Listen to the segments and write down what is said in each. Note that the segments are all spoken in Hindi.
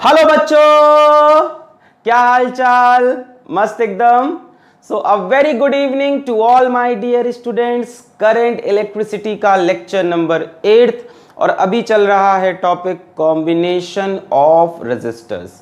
हेलो बच्चों, क्या हाल चाल? मस्त एकदम। So a very good evening to all my dear students. Current electricity का लेक्चर नंबर 8 और अभी चल रहा है टॉपिक कॉम्बिनेशन ऑफ रेजिस्टर्स।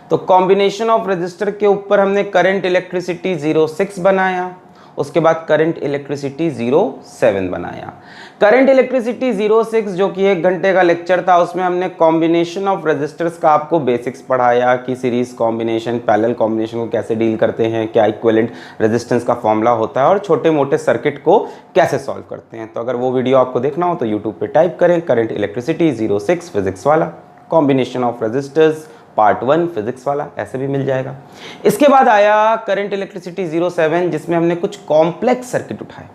तो कॉम्बिनेशन ऑफ रेजिस्टर के ऊपर हमने करंट इलेक्ट्रिसिटी 06 बनाया, उसके बाद करंट इलेक्ट्रिसिटी 07 बनाया। करंट इलेक्ट्रिसिटी 06 जो कि 1 घंटे का लेक्चर था, उसमें हमने कॉम्बिनेशन ऑफ रेजिस्टर्स का आपको बेसिक्स पढ़ाया कि सीरीज कॉम्बिनेशन, पैरेलल कॉम्बिनेशन को कैसे डील करते हैं, क्या इक्विवेलेंट रेजिस्टेंस का फॉर्मूला होता है और छोटे मोटे सर्किट को कैसे सॉल्व करते हैं। तो अगर वो वीडियो आपको देखना हो तो यूट्यूब पे टाइप करें current electricity 06 physics Wallah, combination of resistors part 1 physics Wallah, ऐसे भी मिल जाएगा। इसके बाद आया करंट इलेक्ट्रिसिटी 07 जिसमें हमने कुछ कॉम्प्लेक्स सर्किट उठाए।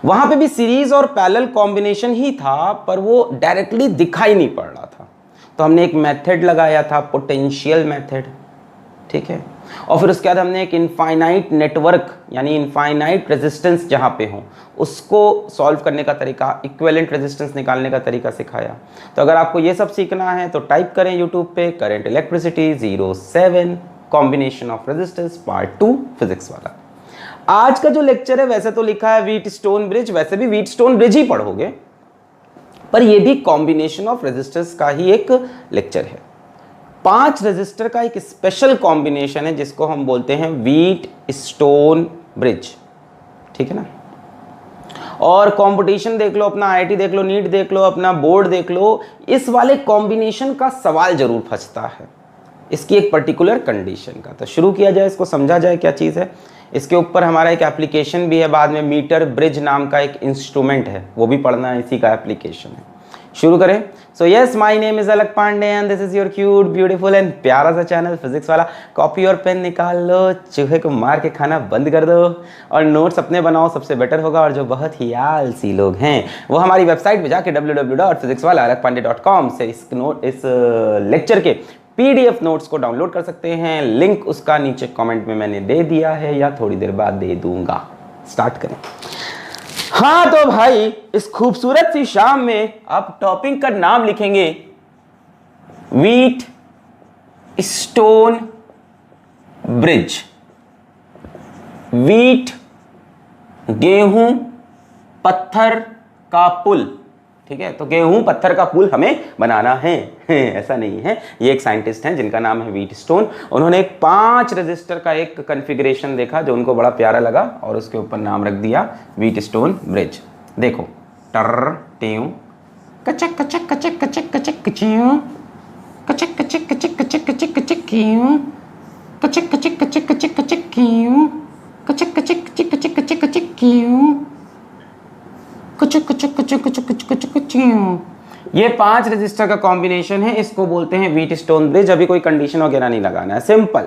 वहां पे भी सीरीज और पैरेलल कॉम्बिनेशन ही था, पर वो डायरेक्टली दिखाई नहीं पड़ रहा था। तो हमने एक मेथड लगाया था, पोटेंशियल मेथड, ठीक है। और फिर उसके बाद हमने एक इनफाइनाइट नेटवर्क यानी इनफाइनाइट रेजिस्टेंस जहां पे हो उसको सॉल्व करने का तरीका, इक्विवेलेंट रेजिस्टेंस निकालने का तरीका सिखाया। तो अगर आपको ये सब सीखना है तो टाइप करें यूट्यूब पे current electricity 07 combination of resistance part 2 physics वाला। आज का जो लेक्चर है वैसे तो लिखा है व्हीट स्टोन ब्रिज, वैसे भी व्हीट स्टोन ब्रिज ही पढ़ोगे, पर यह भी कॉम्बिनेशन ऑफ रेजिस्टर्स का ही एक लेक्चर है। 5 रेजिस्टर का एक स्पेशल कॉम्बिनेशन है जिसको हम बोलते हैं व्हीट स्टोन ब्रिज, ठीक है ना। और कंपटीशन देख लो, अपना आईआईटी देख लो, नीट देख लो, अपना बोर्ड देख लो, इस वाले कॉम्बिनेशन का सवाल जरूर फंसता है, इसकी एक पर्टिकुलर कंडीशन का। तो शुरू किया जाए, इसको समझा जाए क्या चीज़ है। इसके ऊपर हमारा एक एप्लीकेशन भी है, बाद में मीटर ब्रिज नाम का एक इंस्ट्रूमेंट है, वो भी पढ़ना है, इसी का एप्लीकेशन है। शुरू करें। So yes, my name is Alakh Pandey and this is your cute beautiful and प्यारा सा चैनल फिजिक्स वाला। कॉपी और पेन निकाल लो, चूहे को मार के खाना बंद कर दो और नोट्स अपने बनाओ, सबसे बेटर होगा। और जो बहुत ही आलसी लोग हैं वो हमारी वेबसाइट पे जाके www.physicswala.alakpande.com से इस लेक्चर के पीडीएफ नोट्स को डाउनलोड कर सकते हैं। लिंक उसका नीचे कमेंट में मैंने दे दिया है या थोड़ी देर बाद दे दूंगा। स्टार्ट करें। हाँ तो भाई, इस खूबसूरत सी शाम में आप टॉपिक का नाम लिखेंगे व्हीट स्टोन ब्रिज। व्हीट गेहूं पत्थर का पुल, ठीक है। तो गेहूं पत्थर का पुल हमें बनाना है ऐसा नहीं है। ये एक साइंटिस्ट हैं जिनका नाम है व्हीट स्टोन। उन्होंने एक 5 रेजिस्टर का एक कॉन्फ़िगरेशन देखा जो उनको बड़ा प्यारा लगा और उसके ऊपर नाम रख दिया व्हीट स्टोन ब्रिज। देखो, टर टेऊ कचक कचक कचक कचक कचक कचियों कचक कचक कचक कचक कचक कचक क्यों कचक कचक कचक कचक कचक क्यों कचक कचक कचक कचक कचक कचक क्यों कचक कचक कचक कचक कचक कचक क्यों। ये 5 रेजिस्टर का कॉम्बिनेशन है, इसको बोलते हैं व्हीट स्टोन ब्रिज। अभी कोई कंडीशन वगैरह नहीं लगाना है, simple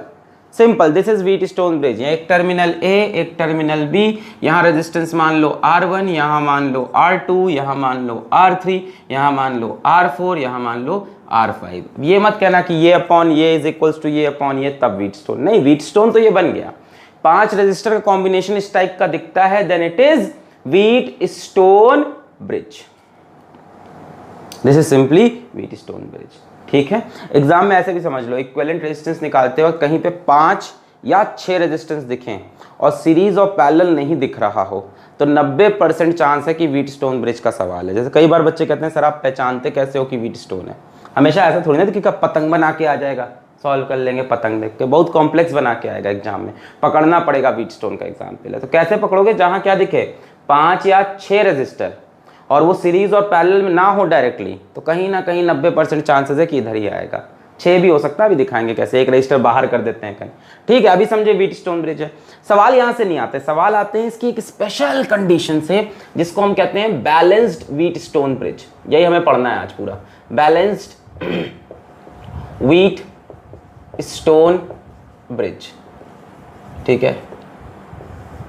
simple. This is Wheatstone bridge. एक टर्मिनल ए, एक टर्मिनल बी, यहाँ रेजिस्टेंस मान लो R1, यहाँ मान लो R2, यहाँ मान लो R3, यहाँ मान लो R4, यहाँ मान लो R5। ये मत कहना कि ये अपॉन ये इज इक्वल्स टू ये अपॉन ये तब व्हीट स्टोन, नहीं, व्हीट स्टोन तो ये बन गया। 5 रेजिस्टर का कॉम्बिनेशन इस टाइप का दिखता है, then it is Wheatstone bridge. This is simply Wheatstone bridge, ठीक है। एग्जाम में ऐसे भी समझ लो, इक्विवेलेंट रेजिस्टेंस निकालते वक्त कहीं पे 5 या 6 रेजिस्टेंस दिखें और सीरीज और पैरेलल नहीं दिख रहा हो तो 90% चांस है कि व्हीट स्टोन ब्रिज का सवाल है। जैसे कई बार बच्चे कहते हैं सर आप पहचानते कैसे हो कि व्हीट स्टोन है। हमेशा ऐसा थोड़ी ना कि पतंग बना के आ जाएगा, सॉल्व कर लेंगे पतंग देख के, बहुत कॉम्प्लेक्स बना के आएगा एग्जाम में, पकड़ना पड़ेगा व्हीट स्टोन का एग्जाम्पल है। तो कैसे पकड़ोगे, जहां क्या दिखे 5 या 6 रेजिस्टर और वो सीरीज और पैरेलल में ना हो डायरेक्टली, तो कहीं ना कहीं 90% चांसेस है कि इधर ही आएगा। 6 भी हो सकता है, अभी दिखाएंगे कैसे, एक रजिस्टर बाहर कर देते हैं कहीं, ठीक है। अभी समझे व्हीट स्टोन ब्रिज है। सवाल यहां से नहीं आते, सवाल आते हैं इसकी एक स्पेशल कंडीशन से जिसको हम कहते हैं बैलेंस्ड व्हीट स्टोन ब्रिज। यही हमें पढ़ना है आज पूरा, बैलेंस्ड व्हीट स्टोन ब्रिज, ठीक है।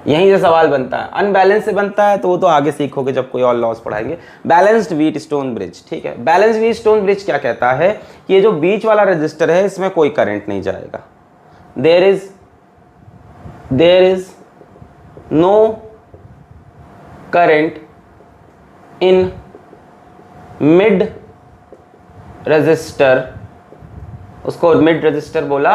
यहीं से सवाल बनता है, अनबैलेंस से बनता है तो वो तो आगे सीखोगे जब कोई और लॉस पढ़ाएंगे। बैलेंस्ड व्हीट स्टोन ब्रिज, ठीक है। बैलेंस्ड व्हीट स्टोन ब्रिज क्या कहता है कि ये जो बीच वाला रजिस्टर है इसमें कोई करंट नहीं जाएगा। There is no current in mid resistor उसको मिड रजिस्टर बोला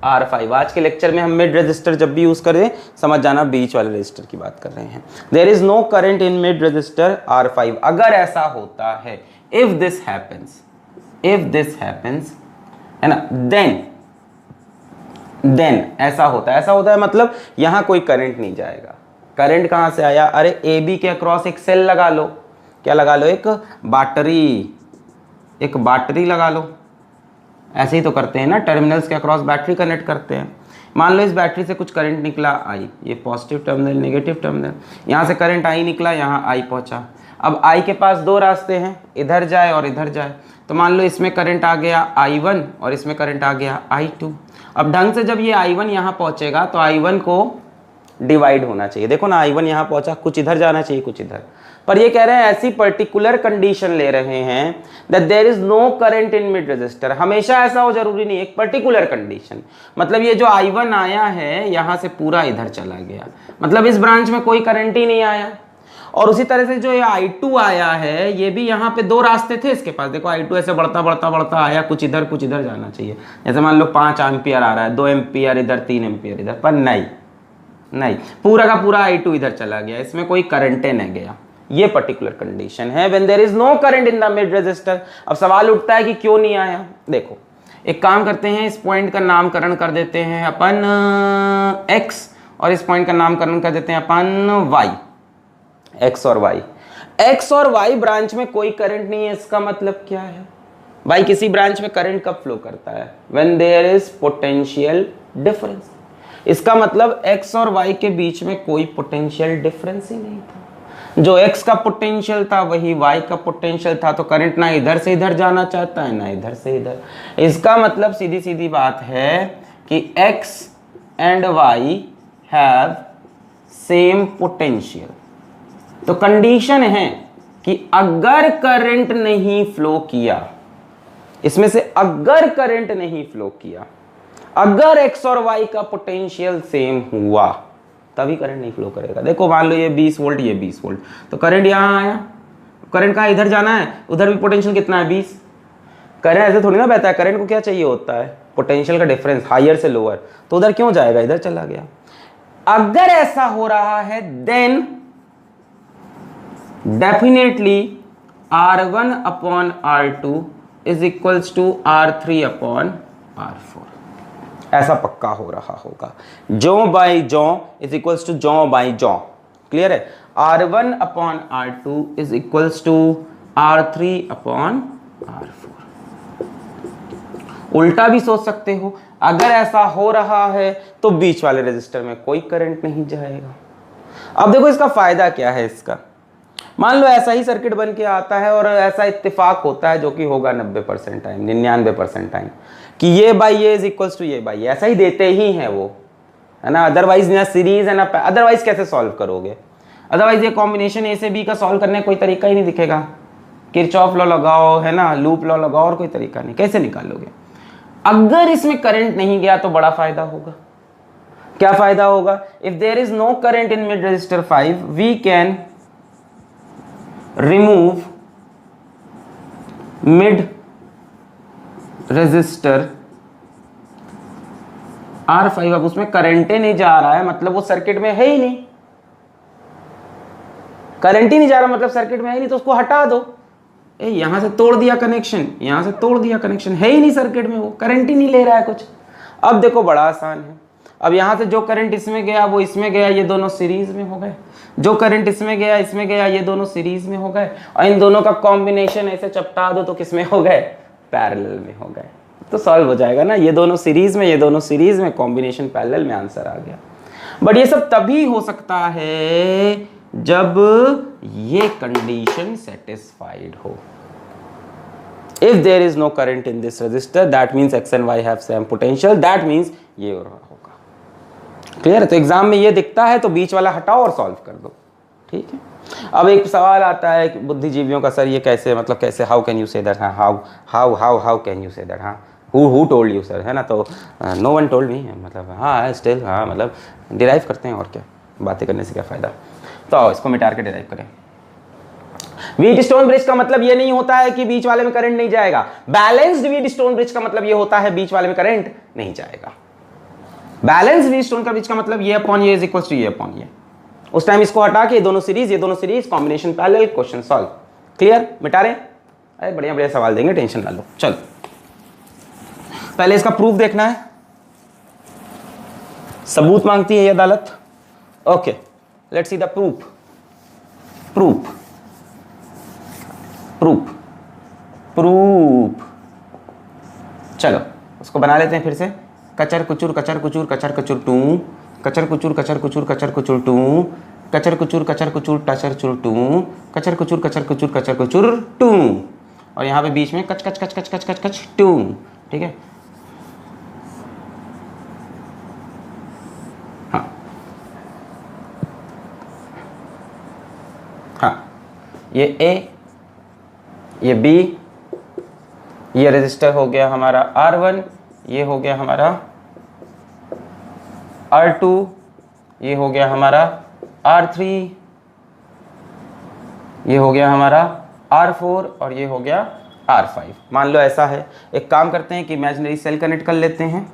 R5। आज के लेक्चर में हम मिड रजिस्टर जब भी यूज करें समझ जाना बीच वाले रजिस्टर की बात कर रहे हैं। There is no current in mid resistor R5। अगर ऐसा होता है, इफ दिस हैपेंस है ना, देन ऐसा होता है मतलब यहां कोई करंट नहीं जाएगा। करंट कहां से आया? अरे AB के अक्रॉस एक सेल लगा लो, क्या लगा लो? एक बैटरी लगा लो। ऐसे ही तो करते हैं ना, टर्मिनल्स के अक्रॉस बैटरी कनेक्ट करते हैं। मान लो इस बैटरी से कुछ करंट निकला I, ये पॉजिटिव टर्मिनल नेगेटिव टर्मिनल, यहाँ से करंट I निकला, यहाँ I पहुँचा। अब I के पास दो रास्ते हैं, इधर जाए और इधर जाए। तो मान लो इसमें करंट आ गया I1 और इसमें करंट आ गया I2। अब ढंग से जब ये I1 यहाँ पहुँचेगा तो I1 को डिवाइड होना चाहिए। देखो ना, I1 यहाँ पहुँचा, कुछ इधर जाना चाहिए कुछ इधर, पर ये कह रहे हैं ऐसी पर्टिकुलर कंडीशन ले रहे हैं that there is no current in mid resistor. हमेशा ऐसा हो जरूरी नहीं, एक पर्टिकुलर कंडीशन। मतलब ये जो I1 आया है यहाँ से पूरा इधर चला गया, मतलब इस ब्रांच में कोई करंट ही नहीं आया। और उसी तरह से जो ये I2 आया है, ये भी यहाँ पे दो रास्ते थे इसके पास। देखो I2 ऐसे बढ़ता बढ़ता बढ़ता आया, कुछ इधर जाना चाहिए। जैसे मान लो 5 एम्पियर आ रहा है, 2 एम्पियर इधर, 3 एम्पियर इधर, पर नहीं, पूरा का पूरा I2 इधर चला गया, इसमें कोई करंट नहीं गया। ये पर्टिकुलर कंडीशन है when there is no current in the mid resistor. अब सवाल उठता है कि क्यों नहीं आया। देखो एक काम करते हैं, इस पॉइंट का नामकरण कर देते हैं अपन x और इस पॉइंट का नामकरण कर देते हैं अपन y। x और y ब्रांच में कोई करंट नहीं है, इसका मतलब क्या है भाई? किसी ब्रांच में करंट कब फ्लो करता है? When there is potential difference. इसका मतलब x और y के बीच में कोई पोटेंशियल डिफरेंस ही नहीं था। जो x का पोटेंशियल था वही y का पोटेंशियल था, तो करंट ना इधर से इधर जाना चाहता है ना इधर से इधर। इसका मतलब सीधी सीधी बात है कि x and y have same potential. तो कंडीशन है कि अगर करंट नहीं फ्लो किया, इसमें से अगर करंट नहीं फ्लो किया, अगर x और y का पोटेंशियल सेम हुआ तभी करंट नहीं फ्लो करेगा। देखो मान लो ये 20 वोल्ट ये 20 वोल्ट, तो करंट यहाँ आया, करंट कहाँ? इधर जाना है, उधर भी पोटेंशियल कितना है? 20। करंट ऐसे थोड़ी ना बहता है, करंट को क्या चाहिए होता है? पोटेंशियल का डिफरेंस, हायर से लोअर। तो उधर क्यों जाएगा? इधर चला गया। अगर ऐसा हो रहा है then definitely R1 upon R2 is equals to R3 upon R4। ऐसा पक्का हो रहा होगा। जो बाई जो इज इक्वल्स टू जो बाई जो। क्लियर है? R1 upon R2 is equals to R3 upon R4। उल्टा भी सोच सकते हो, अगर ऐसा हो रहा है तो बीच वाले रजिस्टर में कोई करंट नहीं जाएगा। अब देखो इसका फायदा क्या है इसका। मान लो ऐसा ही सर्किट बन के आता है और ऐसा इत्तेफाक होता है, जो कि होगा 90% टाइम, 99% टाइम, कि ये बाई ये इज इक्वल्स टू ये बाई ये, ऐसा ही देते ही हैं वो, है ना। अदरवाइज ना सीरीज है ना, अदरवाइज कैसे सॉल्व करोगे? अदरवाइज ये कॉम्बिनेशन ए से बी का सॉल्व करने का कोई तरीका ही नहीं दिखेगा। किरचॉफ लॉ लगाओ, है ना, लूप लॉ लगाओ, और कोई तरीका नहीं, कैसे निकालोगे? अगर इसमें करंट नहीं गया तो बड़ा फायदा होगा। क्या फायदा होगा? If there is no current in mid resistor 5 we can remove mid resistor R5। अब उसमें करंट ही नहीं जा रहा है, मतलब वो सर्किट में है ही नहीं। करंट ही नहीं जा रहा मतलब सर्किट में है ही नहीं, तो उसको हटा दो। यहां से तोड़ दिया कनेक्शन, यहां से तोड़ दिया कनेक्शन, है ही नहीं सर्किट में, वो करंट ही नहीं ले रहा है कुछ। अब देखो बड़ा आसान है। अब यहां से जो करंट इसमें गया वो इसमें गया, ये दोनों सीरीज में हो गए। जो करंट इसमें गया ये दोनों सीरीज में हो गए, और इन दोनों का कॉम्बिनेशन ऐसे चपटा दो तो किसमें हो गए? पैरेलल में हो गए। तो सॉल्व हो जाएगा ना, ये दोनों सीरीज में, ये दोनों सीरीज में, कॉम्बिनेशन पैरेलल में, आंसर आ गया। बट ये सब तभी हो सकता है जब ये कंडीशन सेटिस्फाइड हो। If there is no current in this resistor that means x and y have same potential, that means ये हो रहा होगा। क्लियर है? तो एग्जाम में ये दिखता है तो बीच वाला हटाओ और सॉल्व कर दो। ठीक है। अब एक सवाल आता है कि बुद्धिजीवियों का, सर ये कैसे, मतलब कैसे, how can you say that? How can you say that? हाँ, हु टोल्ड यू सर, है ना। तो नो वन टोल्ड मी, मतलब हाँ स्टिल, हाँ मतलब डिराइव करते हैं, और क्या बातें करने से क्या फ़ायदा। तो आओ इसको मिटा के डिराइव करें। व्हीट स्टोन ब्रिज का मतलब ये नहीं होता है कि बीच वाले में करंट नहीं जाएगा। बैलेंस्ड व्हीट स्टोन ब्रिज का मतलब ये होता है बीच वाले में करंट नहीं जाएगा। बैलेंस व्हीट स्टोन का ब्रिज का मतलब ये अपॉन ये इज इक्वल टू ये अपॉन ये। उस टाइम इसको हटा के ये दोनों series combination parallel, question solve. Clear? मिटा रहे? अरे बढ़िया बढ़िया सवाल देंगे, टेंशन ना लो। चलो पहले इसका प्रूफ देखना है, सबूत मांगती है ये अदालत। Okay let's see the proof. Proof proof proof चलो उसको बना लेते हैं फिर से। कचर कुचुर कचर कुचुर कचर कुचुर टू, कचर कुचुर कचर कुचुर कचर कुचुर टू, कचर कुचुर कचर कुचुर टचर चुर टू, कचर कुचुर कचर कुचुर कचर कुचुर टू, और यहाँ पे बीच में कच कच कच कच कच कच कच टू। ठीक है, हाँ हाँ, ये ए, ये बी, ये रजिस्टर हो गया हमारा R1, ये हो गया हमारा R2, ये हो गया हमारा R3, ये हो गया हमारा R4 और ये हो गया R5। मान लो ऐसा है, एक काम करते हैं कि इमेजिनरी सेल कनेक्ट कर लेते हैं।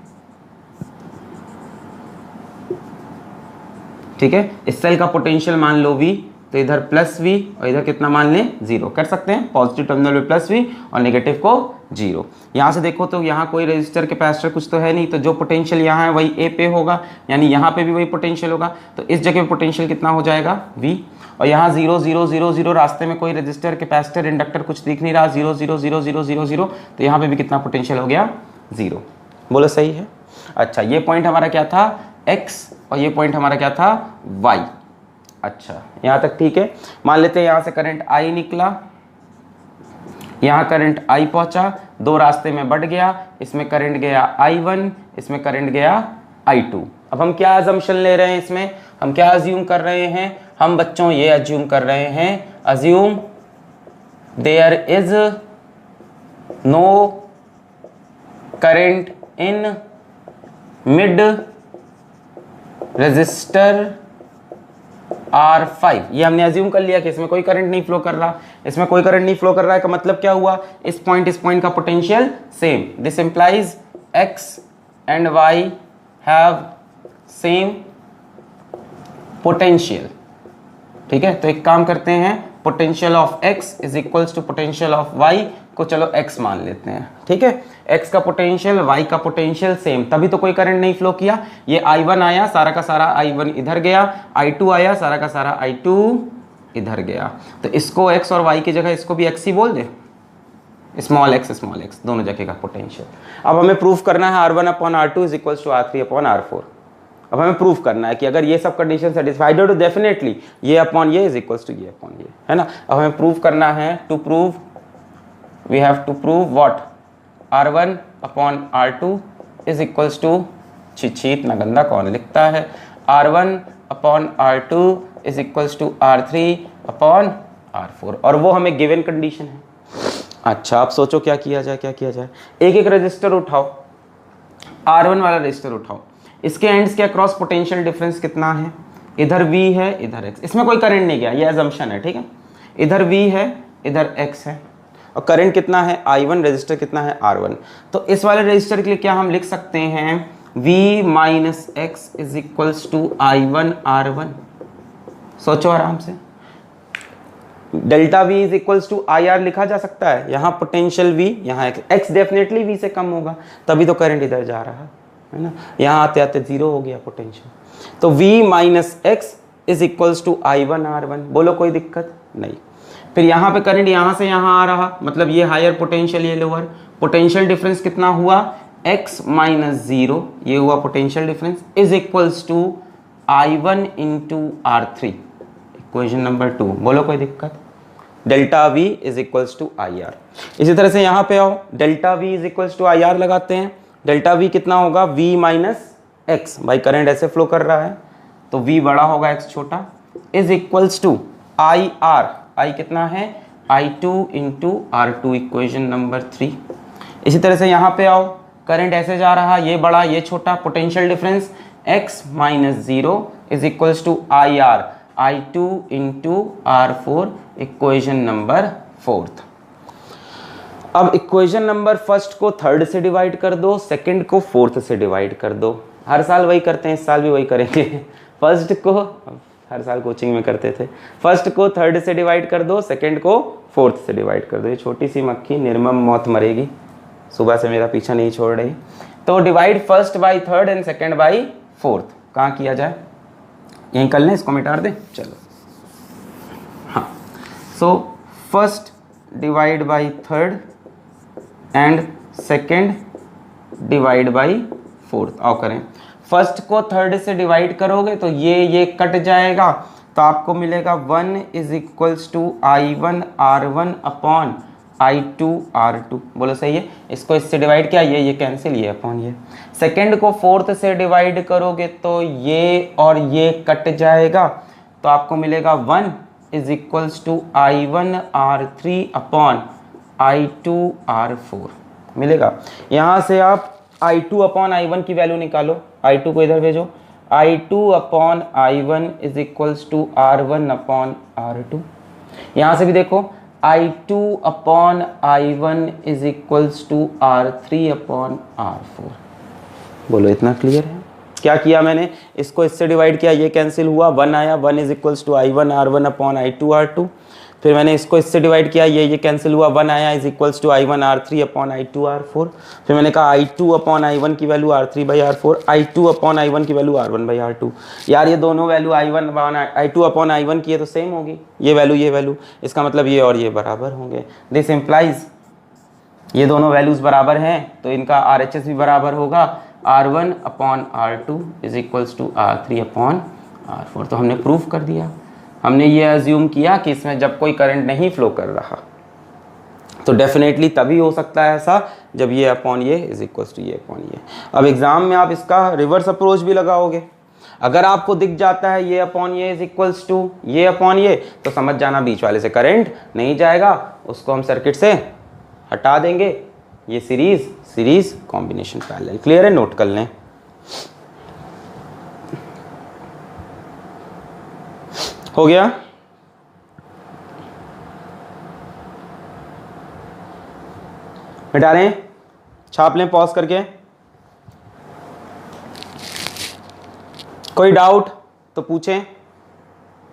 ठीक है, इस सेल का पोटेंशियल मान लो V, तो इधर प्लस V और इधर कितना मान लें 0। कर सकते हैं, पॉजिटिव टर्मिनल में प्लस V और नेगेटिव को 0। यहाँ से देखो तो यहाँ कोई रेजिस्टर कैपेसिटर कुछ तो है नहीं, तो जो पोटेंशियल यहाँ है वही A पे होगा, यानी यहाँ पे भी वही पोटेंशियल होगा। तो इस जगह पे पोटेंशियल कितना हो जाएगा V, और यहाँ 0 0 0 0, रास्ते में कोई रेजिस्टर कैपेसिटर इंडक्टर कुछ दिख नहीं रहा, 0 0 0 0 0 0, तो यहाँ पे भी कितना पोटेंशियल हो गया 0। बोलो सही है? अच्छा, ये पॉइंट हमारा क्या था X और ये पॉइंट हमारा क्या था Y। अच्छा यहाँ तक ठीक है। मान लेते हैं यहाँ से करंट I निकला, यहाँ करंट I पहुंचा, दो रास्ते में बढ़ गया, इसमें करंट गया I1, इसमें करंट गया I2। अब हम क्या अजम्पशन ले रहे हैं, इसमें हम क्या अज्यूम कर रहे हैं, हम बच्चों ये अज्यूम कर रहे हैं, assume there is no current in mid resistor R5। ये हमने अज्यूम कर लिया कि इसमें कोई करंट नहीं फ्लो कर रहा। इसमें कोई करंट नहीं फ्लो कर रहा है का मतलब क्या हुआ, इस पॉइंट का potential same. This implies X and Y have same potential. ठीक है, तो एक काम करते हैं, potential of X is equals to potential of Y को चलो X मान लेते हैं। ठीक है, X का पोटेंशियल Y का पोटेंशियल सेम, तभी तो कोई करंट नहीं फ्लो किया। ये I1 आया, सारा का सारा I1 इधर गया, I2 आया, सारा का सारा I2 इधर गया। तो इसको X और Y की जगह इसको भी X ही बोल दे, स्मॉल x दोनों जगह का पोटेंशियल। अब हमें प्रूफ करना है R1 upon R2 is equals to R3 upon R4। अब हमें प्रूफ करना है कि अगर ये सब कंडीशन सेटिस्फाइड हो तो डेफिनेटली ये अपॉन ये इज इक्वल्स टू ये अपॉन ये, है ना। अब हमें प्रूफ करना है, to prove we have to prove what, R1 upon R2 is equals to, छिछी इतना गंदा कौन लिखता है, R1 upon R2 is equals to R3 upon R4, और वो हमें गिवन कंडीशन है। अच्छा, अब सोचो क्या किया जाए, क्या किया जाए। एक एक रजिस्टर उठाओ, R1 वाला रजिस्टर उठाओ, इसके एंड्स के अक्रॉस पोटेंशियल डिफरेंस कितना है, इधर V है इधर X, इसमें कोई करंट नहीं गया, ये अजम्पशन है। ठीक है, इधर V है इधर X है, और करंट कितना है I1, रजिस्टर कितना है R1। तो इस वाले रजिस्टर के लिए क्या हम लिख सकते हैं, V minus X is equals to I1 R1। सोचो आराम से, delta V is equals to IR लिखा जा सकता है, यहाँ पोटेंशियल V, यहाँ X डेफिनेटली V से कम होगा, तभी तो करंट इधर जा रहा है ना। यहाँ आते आते 0 हो गया पोटेंशियल, तो V minus X is equals to I1 R1। बोलो कोई दिक्कत नहीं। फिर यहाँ पे करंट यहाँ से यहाँ आ रहा, मतलब ये हायर पोटेंशियल ये लोअर, पोटेंशियल डिफरेंस कितना हुआ X माइनस 0, ये हुआ potential difference, is equals to I1 into R3, equation number 2। बोलो कोई दिक्कत, delta V is equals to IR। इसी तरह से यहाँ पे आओ, delta V is equals to IR लगाते हैं। डेल्टा V कितना होगा, V माइनस X, भाई करंट ऐसे फ्लो कर रहा है तो V बड़ा होगा X छोटा, is equals to IR, I कितना है I2 into R2, equation number 3। इसी तरह से यहाँ पे आओ, करंट ऐसे जा रहा, ये बड़ा ये छोटा, potential difference X minus 0 is equals to IR। I2 into R4 equation number 4। अब इक्वेशन नंबर फर्स्ट को थर्ड से डिवाइड कर दो, सेकंड को फोर्थ से डिवाइड कर दो। हर साल वही करते हैं, इस साल भी वही करेंगे। फर्स्ट को हर साल कोचिंग में करते थे, फर्स्ट को थर्ड से डिवाइड कर दो, सेकंड को फोर्थ से डिवाइड कर दो। ये छोटी सी मक्खी निर्मम मौत मरेगी, सुबह से मेरा पीछा नहीं छोड़ रही। तो divide first by third and second by fourth कहाँ किया जाए, यहीं कर लें, इसको मिटा दें। चलो हाँ, so first divide by third and second divide by fourth. आओ करें, फर्स्ट को थर्ड से डिवाइड करोगे तो ये कट जाएगा, तो आपको मिलेगा 1 is equals to I1 R1 upon I2 R2। बोलो सही है, इसको इससे डिवाइड किया, ये कैंसिल, ये अपॉन ये। सेकेंड को फोर्थ से डिवाइड करोगे तो ये और ये कट जाएगा, तो आपको मिलेगा 1 is equals to I1 R3 upon I2 R4 मिलेगा। यहाँ से आप I2 अपॉन I1 की वैल्यू निकालो, I2 को इधर भेजो, I2 upon I1 is equals to R1 upon R2। यहाँ से भी देखो I2 upon I1 is equals to R3 upon R4। बोलो इतना क्लियर है? क्या किया मैंने, इसको इससे डिवाइड किया, ये कैंसिल हुआ, 1 आया, 1 is equals to I1 R1 upon I2 R2। फिर मैंने इसको इससे डिवाइड किया, ये कैंसिल हुआ, 1 आया, is equals to I1 R3 upon I2 R4। फिर मैंने कहा I2 अपॉन I1 की value R3 by R4, I2 upon I1 की वैल्यू R1 बाई R2। यार ये दोनों वैल्यू I2 अपॉन I1 की है तो सेम होगी, ये वैल्यू, इसका मतलब ये और ये बराबर होंगे। दिस इम्प्लाइज ये दोनों वैल्यूज बराबर हैं तो इनका RHS भी बराबर होगा, R1 upon R2 is equals to R3 upon R4। तो हमने प्रूफ कर दिया, हमने ये अज्यूम किया कि इसमें जब कोई करंट नहीं फ्लो कर रहा तो डेफिनेटली तभी हो सकता है ऐसा जब ये अपॉन ये इज इक्वल्स टू ये अपॉन ये। अब एग्जाम में आप इसका रिवर्स अप्रोच भी लगाओगे, अगर आपको दिख जाता है ये अपॉन ये इज इक्वल्स टू ये अपॉन ये, तो समझ जाना बीच वाले से करंट नहीं जाएगा, उसको हम सर्किट से हटा देंगे। ये सीरीज कॉम्बिनेशन पैरेलल। क्लियर है? नोट कर लें। हो गया? मिटा लें, छाप लें पॉज करके। कोई डाउट तो पूछें।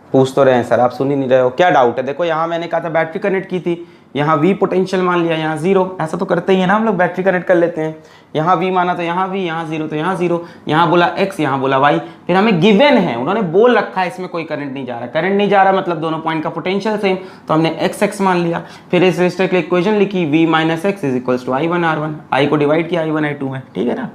पूछ तो रहे हैं सर, आप सुन ही नहीं रहे हो, क्या डाउट है? देखो यहाँ मैंने कहा था बैटरी कनेक्ट की थी, यहाँ V पोटेंशियल मान लिया, यहाँ 0, ऐसा तो करते ही है ना हम लोग, बैटरी कनेक्ट कर लेते हैं। यहाँ V माना तो यहाँ V, यहाँ 0 तो यहाँ 0, यहाँ बोला X, यहाँ बोला Y। फिर हमें गिवन है, उन्होंने बोल रखा है इसमें कोई करंट नहीं जा रहा, करंट नहीं जा रहा मतलब दोनों पॉइंट का पोटेंशियल सेम, तो हमने XX मान लिया। फिर इस रेजिस्टर की इक्वेशन लिखी, V minus X is equals to I1 R1, I को डिवाइड किया I1 I2 में, ठीक है ना।